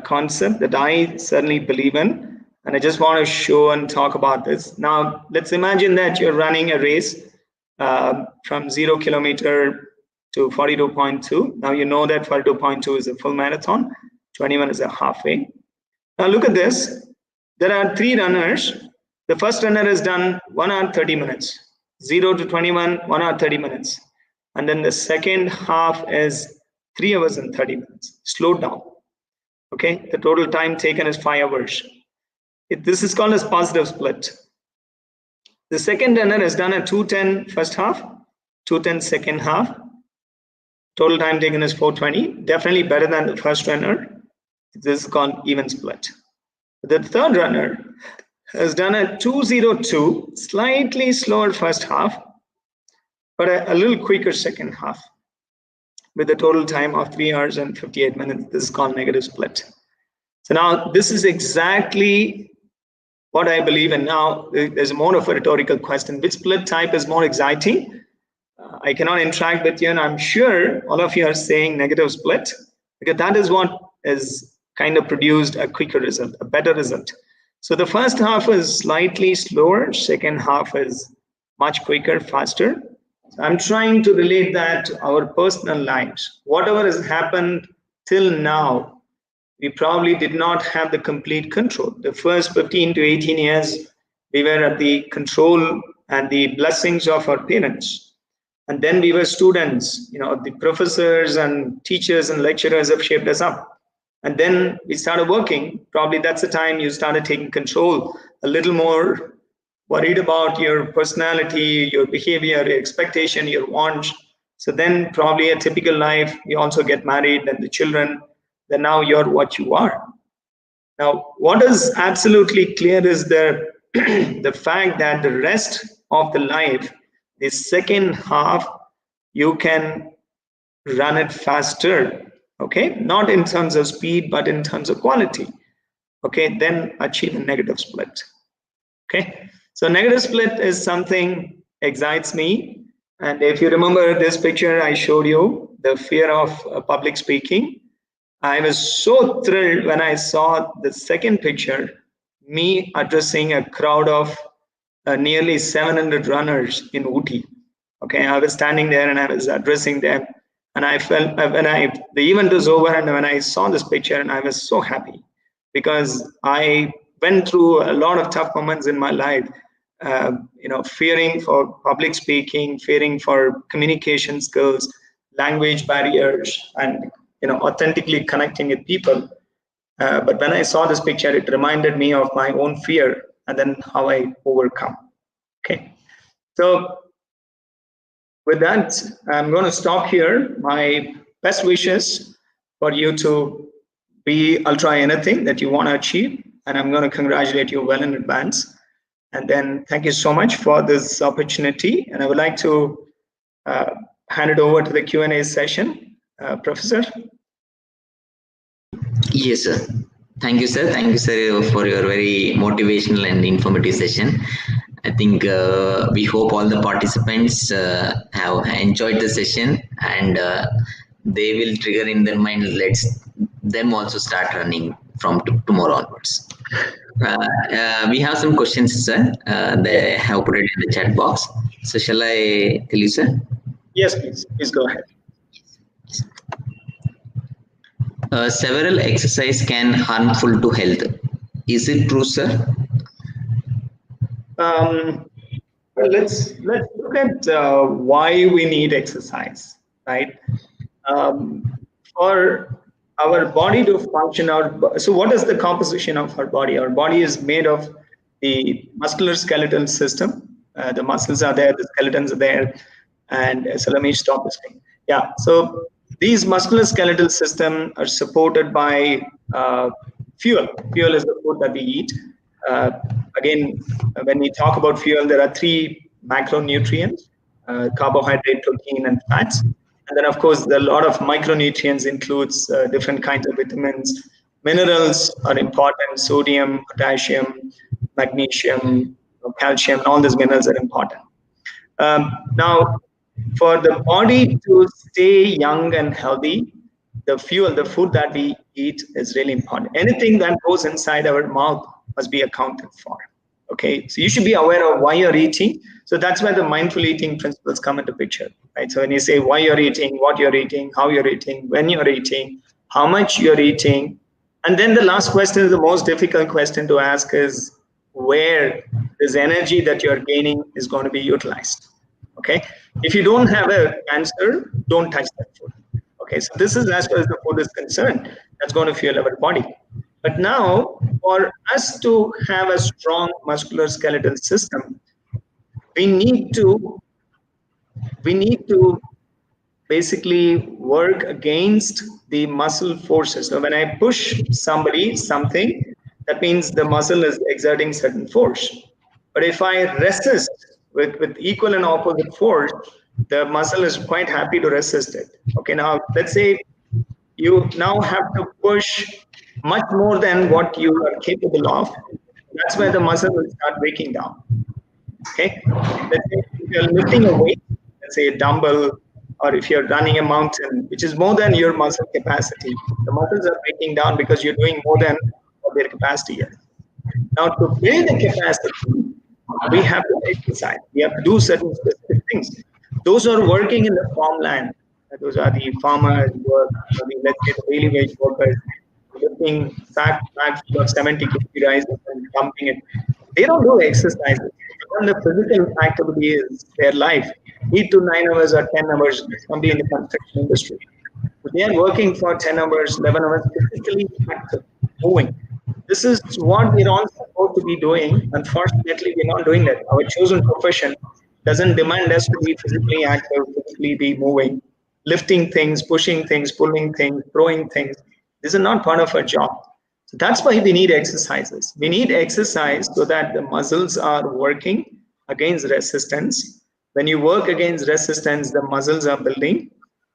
concept that I certainly believe in, and I just want to show and talk about this. Now, let's imagine that you're running a race from 0 kilometer to 42.2. Now you know that 42.2 is a full marathon, 21 is a halfway. Now look at this. There are 3 runners. The first runner has done 1 hour 30 minutes. 0 to 21, 1 hour 30 minutes. And then the second half is 3 hours and 30 minutes. Slowed down. Okay, the total time taken is 5 hours. This is called as positive split. The second runner has done a 2:10 first half, 2:10 second half. Total time taken is 4:20. Definitely better than the first runner. This is called even split. The third runner has done a 2:02, slightly slower first half, but a little quicker second half, with a total time of 3 hours and 58 minutes. This is called negative split. So now this is exactly what I believe in. Now there's more of a rhetorical question: which split type is more exciting? I cannot interact with you, and I'm sure all of you are saying negative split, because that is what is kind of produced a quicker result, a better result. So the first half is slightly slower, second half is much quicker, faster. So I'm trying to relate that to our personal lives. Whatever has happened till now, we probably did not have the complete control. The first 15 to 18 years, we were at the control and the blessings of our parents. And then we were students, the professors and teachers and lecturers have shaped us up. And then we started working. Probably that's the time you started taking control a little more, worried about your personality, your behavior, your expectation, your wants. So then probably a typical life, you also get married and the children, then now you're what you are. Now, what is absolutely clear is the, the fact that the rest of the life, the second half, you can run it faster, okay? Not in terms of speed, but in terms of quality, okay? Then achieve a negative split, okay? So negative split is something excites me. And if you remember this picture I showed you, the fear of public speaking, I was so thrilled when I saw the second picture, me addressing a crowd of nearly 700 runners in Ooty. Okay, I was standing there and I was addressing them, and I felt the event was over, and when I saw this picture, and I was so happy because I went through a lot of tough moments in my life. Fearing for public speaking, fearing for communication skills, language barriers, and authentically connecting with people. But when I saw this picture, it reminded me of my own fear and then how I overcome. Okay, so with that, I'm going to stop here. My best wishes for you to be ultra anything that you want to achieve, and I'm going to congratulate you well in advance. And then thank you so much for this opportunity. And I would like to hand it over to the Q&A session. Professor? Yes, sir. Thank you, sir. Thank you, sir, for your very motivational and informative session. I think we hope all the participants have enjoyed the session, and they will trigger in their mind, let's them also start running from tomorrow onwards. We have some questions, sir. They have put it in the chat box. So shall I tell you, sir? Yes, please. Please go ahead. Several exercise can harmful to health. Is it true, sir? Well, let's look at why we need exercise, right? For our body to function, so what is the composition of our body? Our body is made of the muscular skeletal system. The muscles are there, the skeletons are there, and so let me stop this thing. Yeah, so these muscular skeletal system are supported by fuel. Fuel is the food that we eat. Again, when we talk about fuel, there are three macronutrients: carbohydrate, protein, and fats. And then, of course, a lot of micronutrients includes different kinds of vitamins. Minerals are important: sodium, potassium, magnesium, calcium. All these minerals are important. Now, for the body to stay young and healthy, the fuel, the food that we eat is really important. Anything that goes inside our mouth must be accounted for. Okay, so you should be aware of why you're eating. So that's where the mindful eating principles come into picture, right? So when you say why you're eating, what you're eating, how you're eating, when you're eating, how much you're eating, and then the last question is the most difficult question to ask is where this energy that you're gaining is going to be utilized. Okay, if you don't have an answer, don't touch that food. Okay, so this is as far as the food is concerned, that's going to fuel our body. But now, for us to have a strong muscular skeletal system, we need to basically work against the muscle forces. So when I push something, that means the muscle is exerting certain force. But if I resist with equal and opposite force, the muscle is quite happy to resist it. Okay, now let's say you now have to push much more than what you are capable of. That's where the muscle will start breaking down. Okay, let's say if you're lifting a weight, let's say a dumbbell, or if you're running a mountain, which is more than your muscle capacity, the muscles are breaking down because you're doing more than what their capacity is. Now, to build the capacity, we have to exercise. We have to do certain specific things. Those who are working in the farmland, those are the farmers who are, let's say, the daily wage workers, lifting bags full of 70 kg rice and dumping it. They don't do exercises. For them, the physical activity is their life. 8 to 9 hours or 10 hours, somebody in the construction industry. So they are working for 10 hours, 11 hours, physically active, moving. This is what we're all supposed to be doing. Unfortunately, we're not doing that. Our chosen profession doesn't demand us to be physically active, physically be moving, lifting things, pushing things, pulling things, throwing things. This is not part of our job. So that's why we need exercises. We need exercise so that the muscles are working against resistance. When you work against resistance, the muscles are building.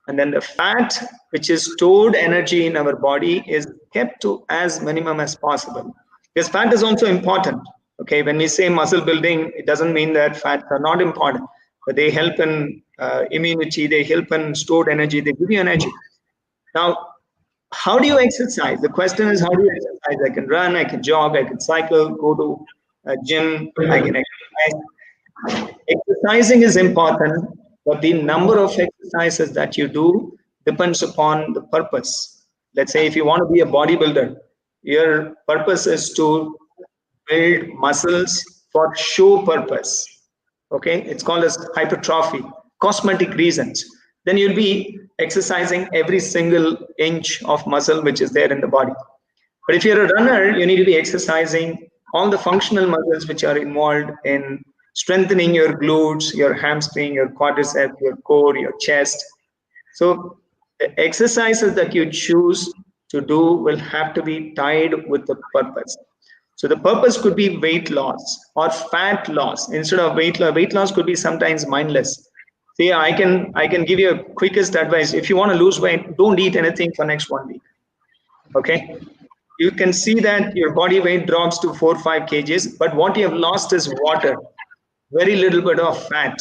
And then the fat, which is stored energy in our body, is kept to as minimum as possible. Because fat is also important. Okay, when we say muscle building, it doesn't mean that fats are not important, but they help in immunity, they help in stored energy, they give you energy. Now, how do you exercise? The question is, how do you exercise? I can run, I can jog, I can cycle, go to a gym, I can exercise. Exercising is important, but the number of exercises that you do depends upon the purpose. Let's say if you want to be a bodybuilder, your purpose is to build muscles for show purpose. Okay, it's called as hypertrophy, cosmetic reasons. Then you'll be exercising every single inch of muscle which is there in the body. But if you're a runner, you need to be exercising all the functional muscles which are involved in strengthening your glutes, your hamstring, your quadriceps, your core, your chest. So the exercises that you choose to do will have to be tied with the purpose. So the purpose could be weight loss or fat loss. Instead of weight loss could be sometimes mindless. See, I can give you a quickest advice. If you want to lose weight, don't eat anything for next 1 week. Okay, you can see that your body weight drops to 4 or 5 kgs, but what you have lost is water, very little bit of fat.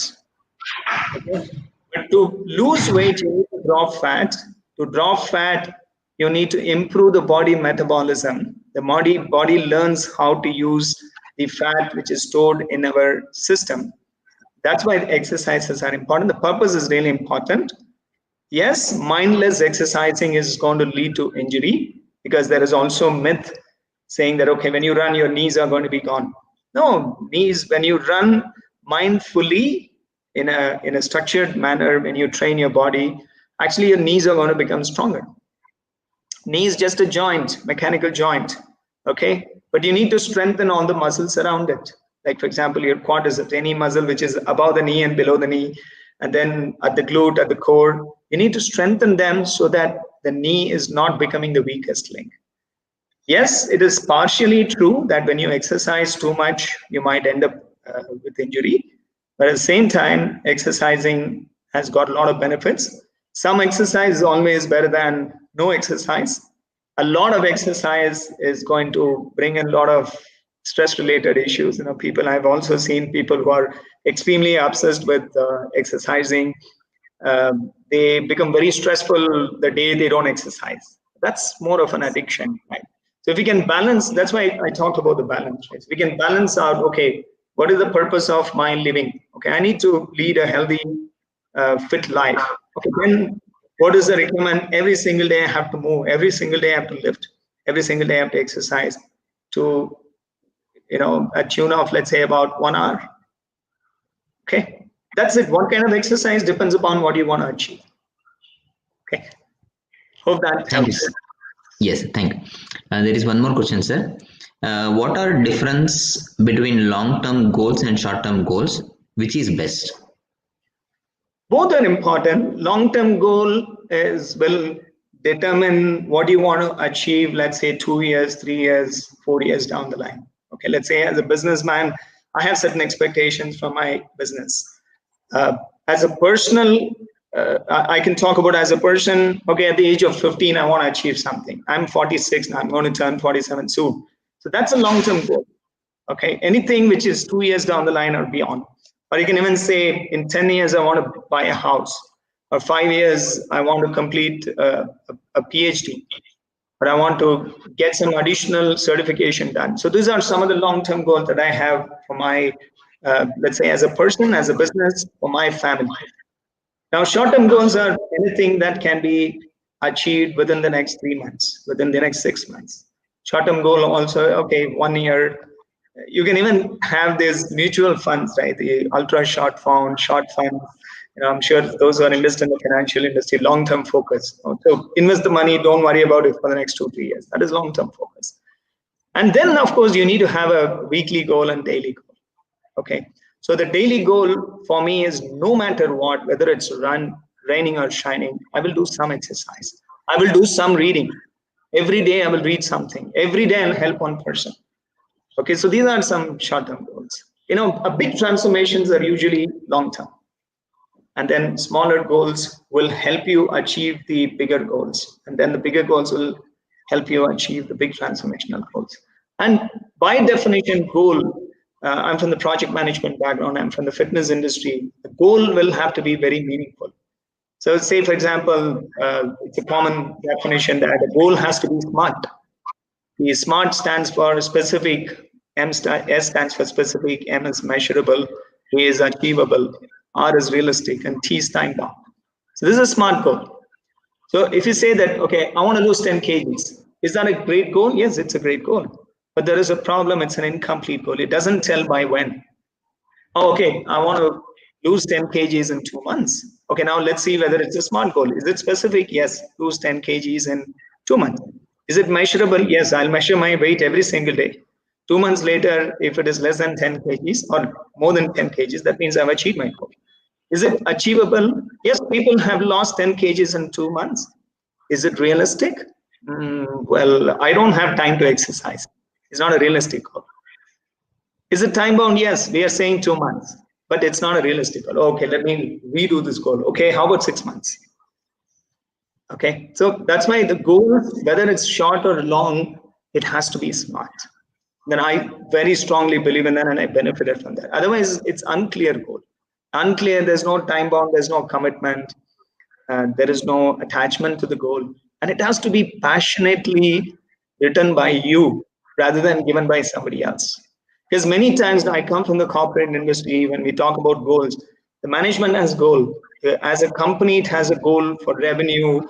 Okay, but to lose weight, you need to drop fat. To drop fat, you need to improve the body metabolism. The body learns how to use the fat which is stored in our system. That's why exercises are important. The purpose is really important. Yes, mindless exercising is going to lead to injury, because there is also myth saying that, okay, when you run, your knees are going to be gone. No, knees, when you run mindfully in a structured manner, when you train your body, actually your knees are going to become stronger. Knee is just a joint, mechanical joint, okay? But you need to strengthen all the muscles around it. Like, for example, your quadriceps, any muscle which is above the knee and below the knee, and then at the glute, at the core, you need to strengthen them so that the knee is not becoming the weakest link. Yes, it is partially true that when you exercise too much, you might end up with injury. But at the same time, exercising has got a lot of benefits. Some exercise is always better than no exercise. A lot of exercise is going to bring in a lot of stress related issues. People, I've also seen people who are extremely obsessed with exercising. They become very stressful the day they don't exercise. That's more of an addiction, right? So if we can balance, that's why I talked about the balance, right? So we can balance out, okay, what is the purpose of my living? Okay, I need to lead a healthy, fit life. Okay, then what is the requirement? Every single day I have to move, every single day I have to lift, every single day I have to exercise to, a tune of, let's say, about 1 hour. Okay, that's it. What kind of exercise depends upon what you want to achieve. Okay, hope that Thank you, helps. sir. Yes, thank you. There is one more question, sir. What are difference between long-term goals and short-term goals? Which is best? Both are important. Long-term goal will determine what you want to achieve, let's say 2 years, 3 years, 4 years down the line. Okay, let's say as a businessman, I have certain expectations from my business. As a personal, I can talk about as a person, okay, at the age of 15, I want to achieve something. I'm 46 now, I'm going to turn 47 soon. So that's a long-term goal. Okay, anything which is 2 years down the line or beyond. Or you can even say in 10 years, I want to buy a house. Or 5 years, I want to complete a PhD. But I want to get some additional certification done. So these are some of the long-term goals that I have for my, let's say, as a person, as a business, for my family. Now, short-term goals are anything that can be achieved within the next 3 months, within the next 6 months. Short-term goal also, okay, 1 year. You can even have these mutual funds, right? The ultra short fund, short fund. I'm sure those who are invested in the financial industry, long-term focus. So invest the money, don't worry about it for the next 2-3 years. That is long-term focus. And then, of course, you need to have a weekly goal and daily goal. Okay. So the daily goal for me is no matter what, whether it's raining or shining, I will do some exercise. I will do some reading. Every day I will read something. Every day I'll help one person. Okay. So these are some short-term goals. A big transformations are usually long-term. And then smaller goals will help you achieve the bigger goals. And then the bigger goals will help you achieve the big transformational goals. And by definition, goal, I'm from the project management background, I'm from the fitness industry. The goal will have to be very meaningful. So say, for example, it's a common definition that a goal has to be SMART. The SMART stands for specific, S stands for specific, M is measurable, A is achievable, R is realistic, and T is time bound. So this is a SMART goal. So if you say that, okay, I want to lose 10 kgs, is that a great goal? Yes, it's a great goal. But there is a problem, it's an incomplete goal. It doesn't tell by when. Oh, okay, I want to lose 10 kgs in 2 months. Okay, now let's see whether it's a SMART goal. Is it specific? Yes, lose 10 kgs in 2 months. Is it measurable? Yes, I'll measure my weight every single day. 2 months later, if it is less than 10 kgs or more than 10 kgs, that means I've achieved my goal. Is it achievable? Yes, people have lost 10 kgs in 2 months. Is it realistic? Well, I don't have time to exercise. It's not a realistic goal. Is it time bound? Yes, we are saying 2 months, but it's not a realistic goal. Okay, let me redo this goal. Okay, how about 6 months? Okay, so that's why the goal, whether it's short or long, it has to be SMART. Then I very strongly believe in that and I benefited from that. Otherwise, it's unclear goal. Unclear, there's no time bound, there's no commitment, there is no attachment to the goal. And it has to be passionately written by you rather than given by somebody else. Because many times I come from the corporate industry, when we talk about goals, the management has goal. As a company, it has a goal for revenue,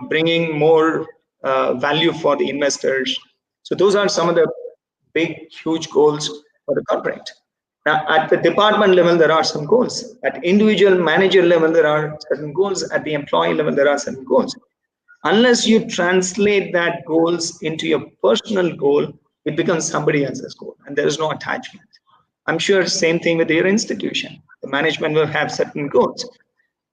bringing more value for the investors. So those are some of the big, huge goals for the corporate. Now, at the department level, there are some goals. At individual manager level, there are certain goals. At the employee level, there are certain goals. Unless you translate that goals into your personal goal, it becomes somebody else's goal, and there is no attachment. I'm sure same thing with your institution. The management will have certain goals.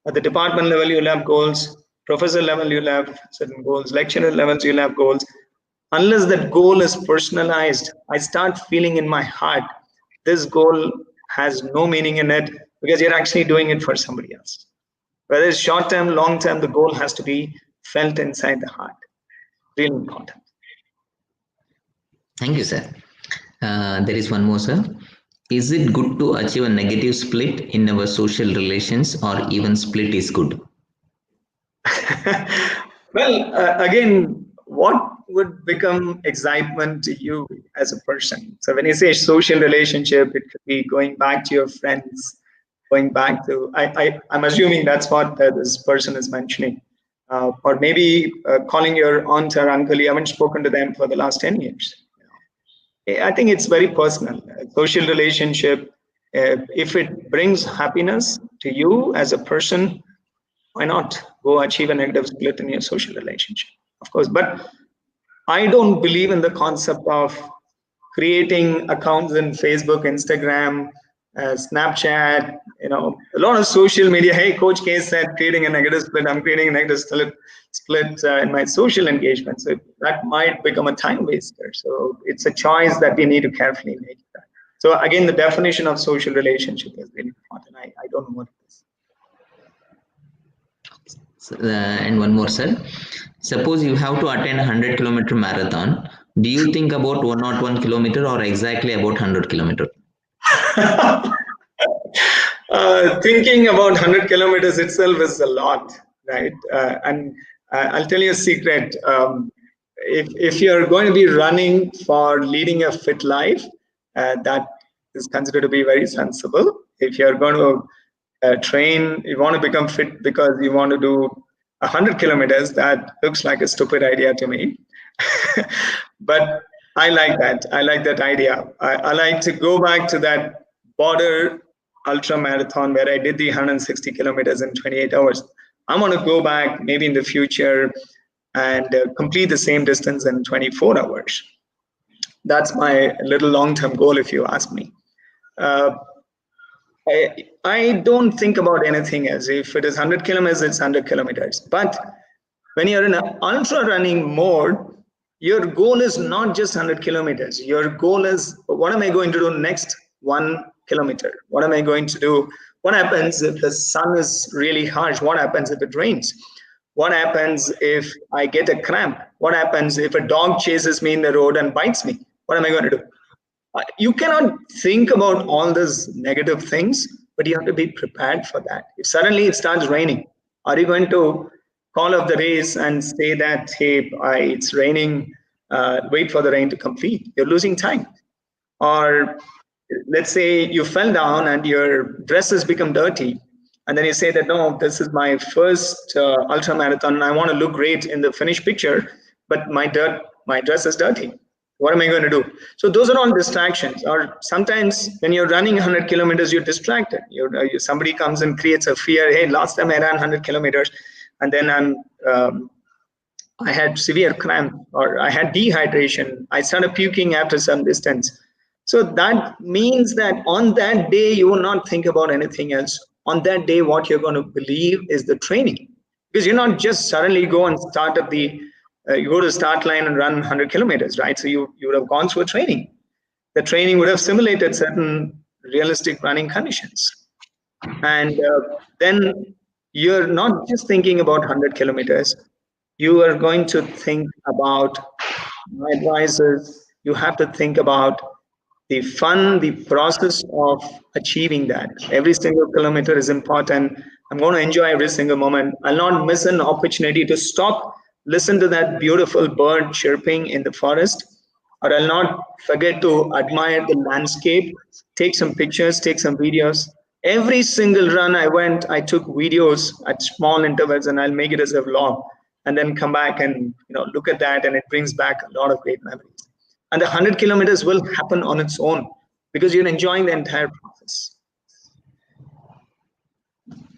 At the department level, you'll have goals. Professor level, you'll have certain goals. Lecturer levels, you'll have goals. Unless that goal is personalized, I start feeling in my heart, this goal has no meaning in it because you're actually doing it for somebody else. Whether it's short term, long term, the goal has to be felt inside the heart. Really important. Thank you, sir. There is one more, sir. Is it good to achieve a negative split in our social relations, or even split is good? Well, again, what would become excitement to you as a person? So when you say social relationship, it could be going back to your friends, going back to, I'm assuming that's what this person is mentioning. Or maybe calling your aunt or uncle, you haven't spoken to them for the last 10 years. I think it's very personal. Social relationship, if it brings happiness to you as a person, why not go achieve a negative split in your social relationship? Of course, but I don't believe in the concept of creating accounts in Facebook, Instagram, Snapchat, a lot of social media. Hey, Coach K said creating a negative split. I'm creating a negative split in my social engagement. So that might become a time waster. So it's a choice that we need to carefully make. So again, the definition of social relationship is really important. I don't know what it is. And one more, sir. Suppose you have to attend a 100-kilometer marathon. Do you think about 101 kilometer or exactly about 100 kilometer? Thinking about 100 kilometers itself is a lot, right? And I'll tell you a secret. If you're going to be running for leading a fit life, that is considered to be very sensible. If you're going to train, you want to become fit because you want to do 100 kilometers, that looks like a stupid idea to me. But I like that. I like that idea. I like to go back to that border ultra marathon where I did the 160 kilometers in 28 hours. I'm going to go back maybe in the future and complete the same distance in 24 hours. That's my little long-term goal, if you ask me. Uh, I don't think about anything else. If it is 100 kilometers, it's 100 kilometers. But when you're in an ultra running mode, your goal is not just 100 kilometers. Your goal is, what am I going to do next 1 kilometer? What am I going to do? What happens if the sun is really harsh? What happens if it rains? What happens if I get a cramp? What happens if a dog chases me in the road and bites me? What am I going to do? You cannot think about all these negative things, but you have to be prepared for that. If suddenly it starts raining, are you going to call off the race and say that, hey, it's raining, wait for the rain to complete? You're losing time. Or let's say you fell down and your dress has become dirty, and then you say that, no, this is my first ultra marathon and I want to look great in the finished picture, but my dress is dirty. What am I going to do? So those are all distractions. Or sometimes when you're running 100 kilometers, you're distracted. Somebody comes and creates a fear. Hey, last time I ran 100 kilometers and then I had severe cramp, or I had dehydration. I started puking after some distance. So that means that on that day, you will not think about anything else. On that day, what you're going to believe is the training. Because you're not just suddenly go and start at you go to the start line and run 100 kilometers, right? So you would have gone through a training. The training would have simulated certain realistic running conditions. And then you're not just thinking about 100 kilometers. You are going to think about, my advice is, you have to think about the fun, the process of achieving that. Every single kilometer is important. I'm going to enjoy every single moment. I'll not miss an opportunity to stop, listen to that beautiful bird chirping in the forest, or I'll not forget to admire the landscape, take some pictures, take some videos. Every single run I went, I took videos at small intervals, and I'll make it as a vlog, and then come back and look at that, and it brings back a lot of great memories. And the 100 kilometers will happen on its own because you're enjoying the entire process.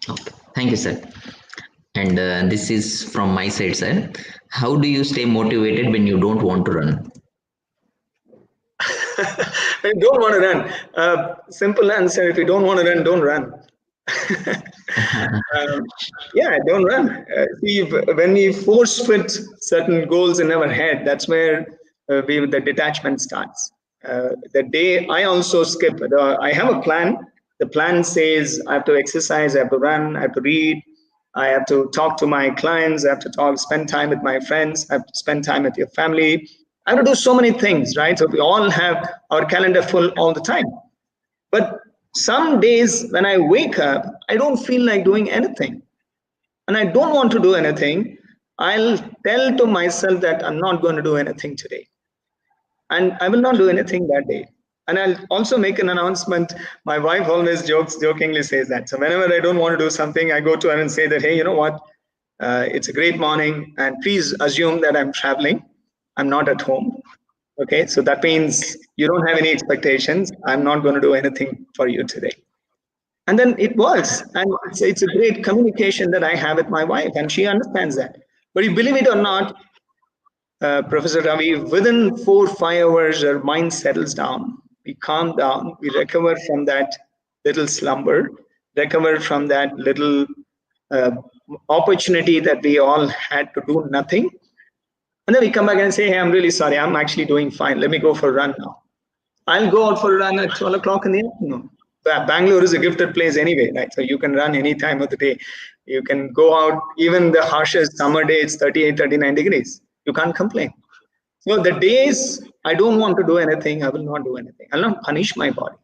Okay. Thank you, sir. And this is from my side, sir. How do you stay motivated when you don't want to run? I don't want to run. Simple answer: if you don't want to run, don't run. Yeah, don't run. See, when we force fit certain goals in our head, that's where the detachment starts. The day I also skip. I have a plan. The plan says I have to exercise, I have to run, I have to read, I have to talk to my clients, I have to spend time with my friends, I have to spend time with your family. I have to do so many things, right? So we all have our calendar full all the time. But some days when I wake up, I don't feel like doing anything. And I don't want to do anything. I'll tell to myself that I'm not going to do anything today. And I will not do anything that day. And I'll also make an announcement. My wife always jokingly says that. So whenever I don't want to do something, I go to her and say that, hey, you know what? It's a great morning. And please assume that I'm traveling. I'm not at home. Okay, so that means you don't have any expectations. I'm not going to do anything for you today. And then it works. And it's a great communication that I have with my wife, and she understands that. But you believe it or not, Professor Ravi, within 4 or 5 hours, our mind settles down. We calm down. We recover from that little slumber, recover from that little opportunity that we all had to do nothing. And then we come back and say, hey, I'm really sorry. I'm actually doing fine. Let me go for a run now. I'll go out for a run at 12 o'clock in the afternoon. Bangalore is a gifted place anyway, right? So you can run any time of the day. You can go out, even the harshest summer day, it's 38, 39 degrees. You can't complain. So the days I don't want to do anything, I will not do anything. I'll not punish my body.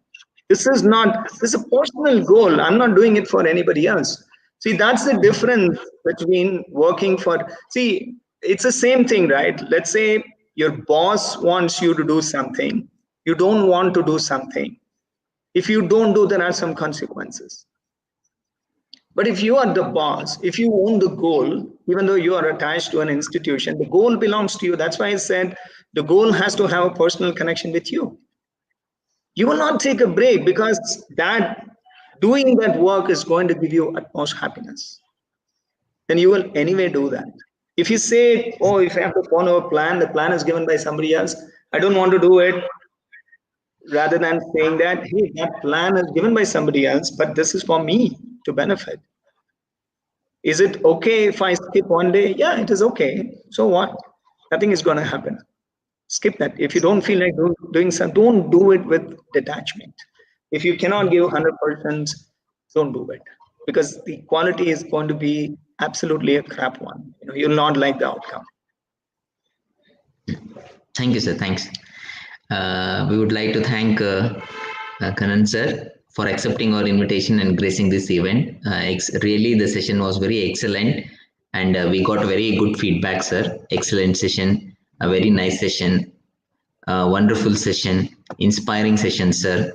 This is a personal goal. I'm not doing it for anybody else. See, that's the difference between working for, it's the same thing, right? Let's say your boss wants you to do something. You don't want to do something. If you don't do, there are some consequences. But if you are the boss, if you own the goal, even though you are attached to an institution, the goal belongs to you. That's why I said the goal has to have a personal connection with you. You will not take a break because that doing that work is going to give you utmost happiness. Then you will anyway do that. If you say, oh, if I have to follow a plan, the plan is given by somebody else, I don't want to do it, rather than saying that, hey, that plan is given by somebody else, but this is for me to benefit. Is it okay if I skip one day? Yeah, it is okay. So what? Nothing is going to happen. Skip that. If you don't feel like doing something, don't do it with detachment. If you cannot give 100%, don't do it, because the quality is going to be absolutely a crap one. You'll not like the outcome. Thank you, sir. Thanks. We would like to thank Kannan sir for accepting our invitation and gracing this event. Really, the session was very excellent, and we got very good feedback, sir. Excellent session, a very nice session, wonderful session, inspiring session, sir.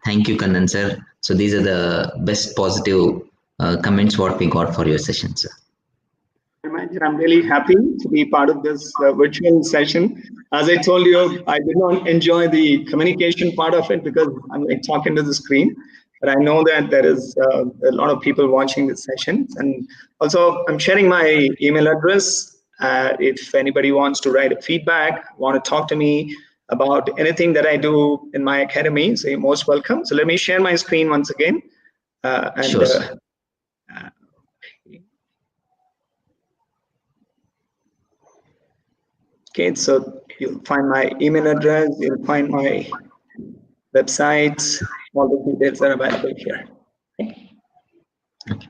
Thank you, Kannan sir. So these are the best positive comments what we got for your session, sir. I'm really happy to be part of this virtual session. As I told you, I did not enjoy the communication part of it because I'm like talking to the screen. But I know that there is a lot of people watching this session. And also, I'm sharing my email address. If anybody wants to write a feedback, want to talk to me about anything that I do in my academy, so you're most welcome. So let me share my screen once again. Sure, sir. Okay, so you'll find my email address, you'll find my website, all the details are available here. Okay.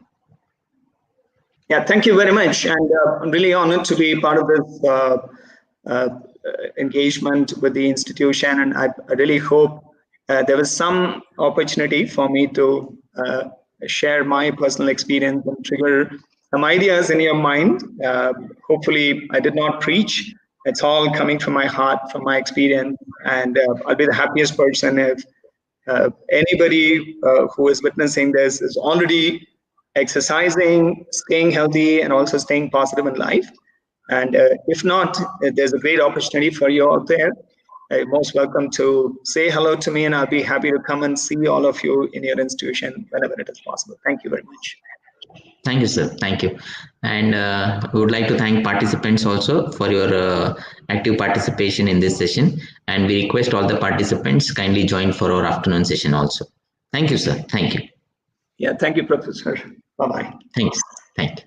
Yeah, thank you very much. And I'm really honored to be part of this engagement with the institution. And I really hope there was some opportunity for me to share my personal experience and trigger some ideas in your mind. Hopefully, I did not preach. It's all coming from my heart, from my experience, and I'll be the happiest person if anybody who is witnessing this is already exercising, staying healthy, and also staying positive in life. And if not, there's a great opportunity for you out there. You're most welcome to say hello to me, and I'll be happy to come and see all of you in your institution whenever it is possible. Thank you very much. Thank you, sir. Thank you. And we would like to thank participants also for your active participation in this session. And we request all the participants kindly join for our afternoon session also. Thank you, sir. Thank you. Yeah, thank you, Professor. Bye-bye. Thanks. Thank you.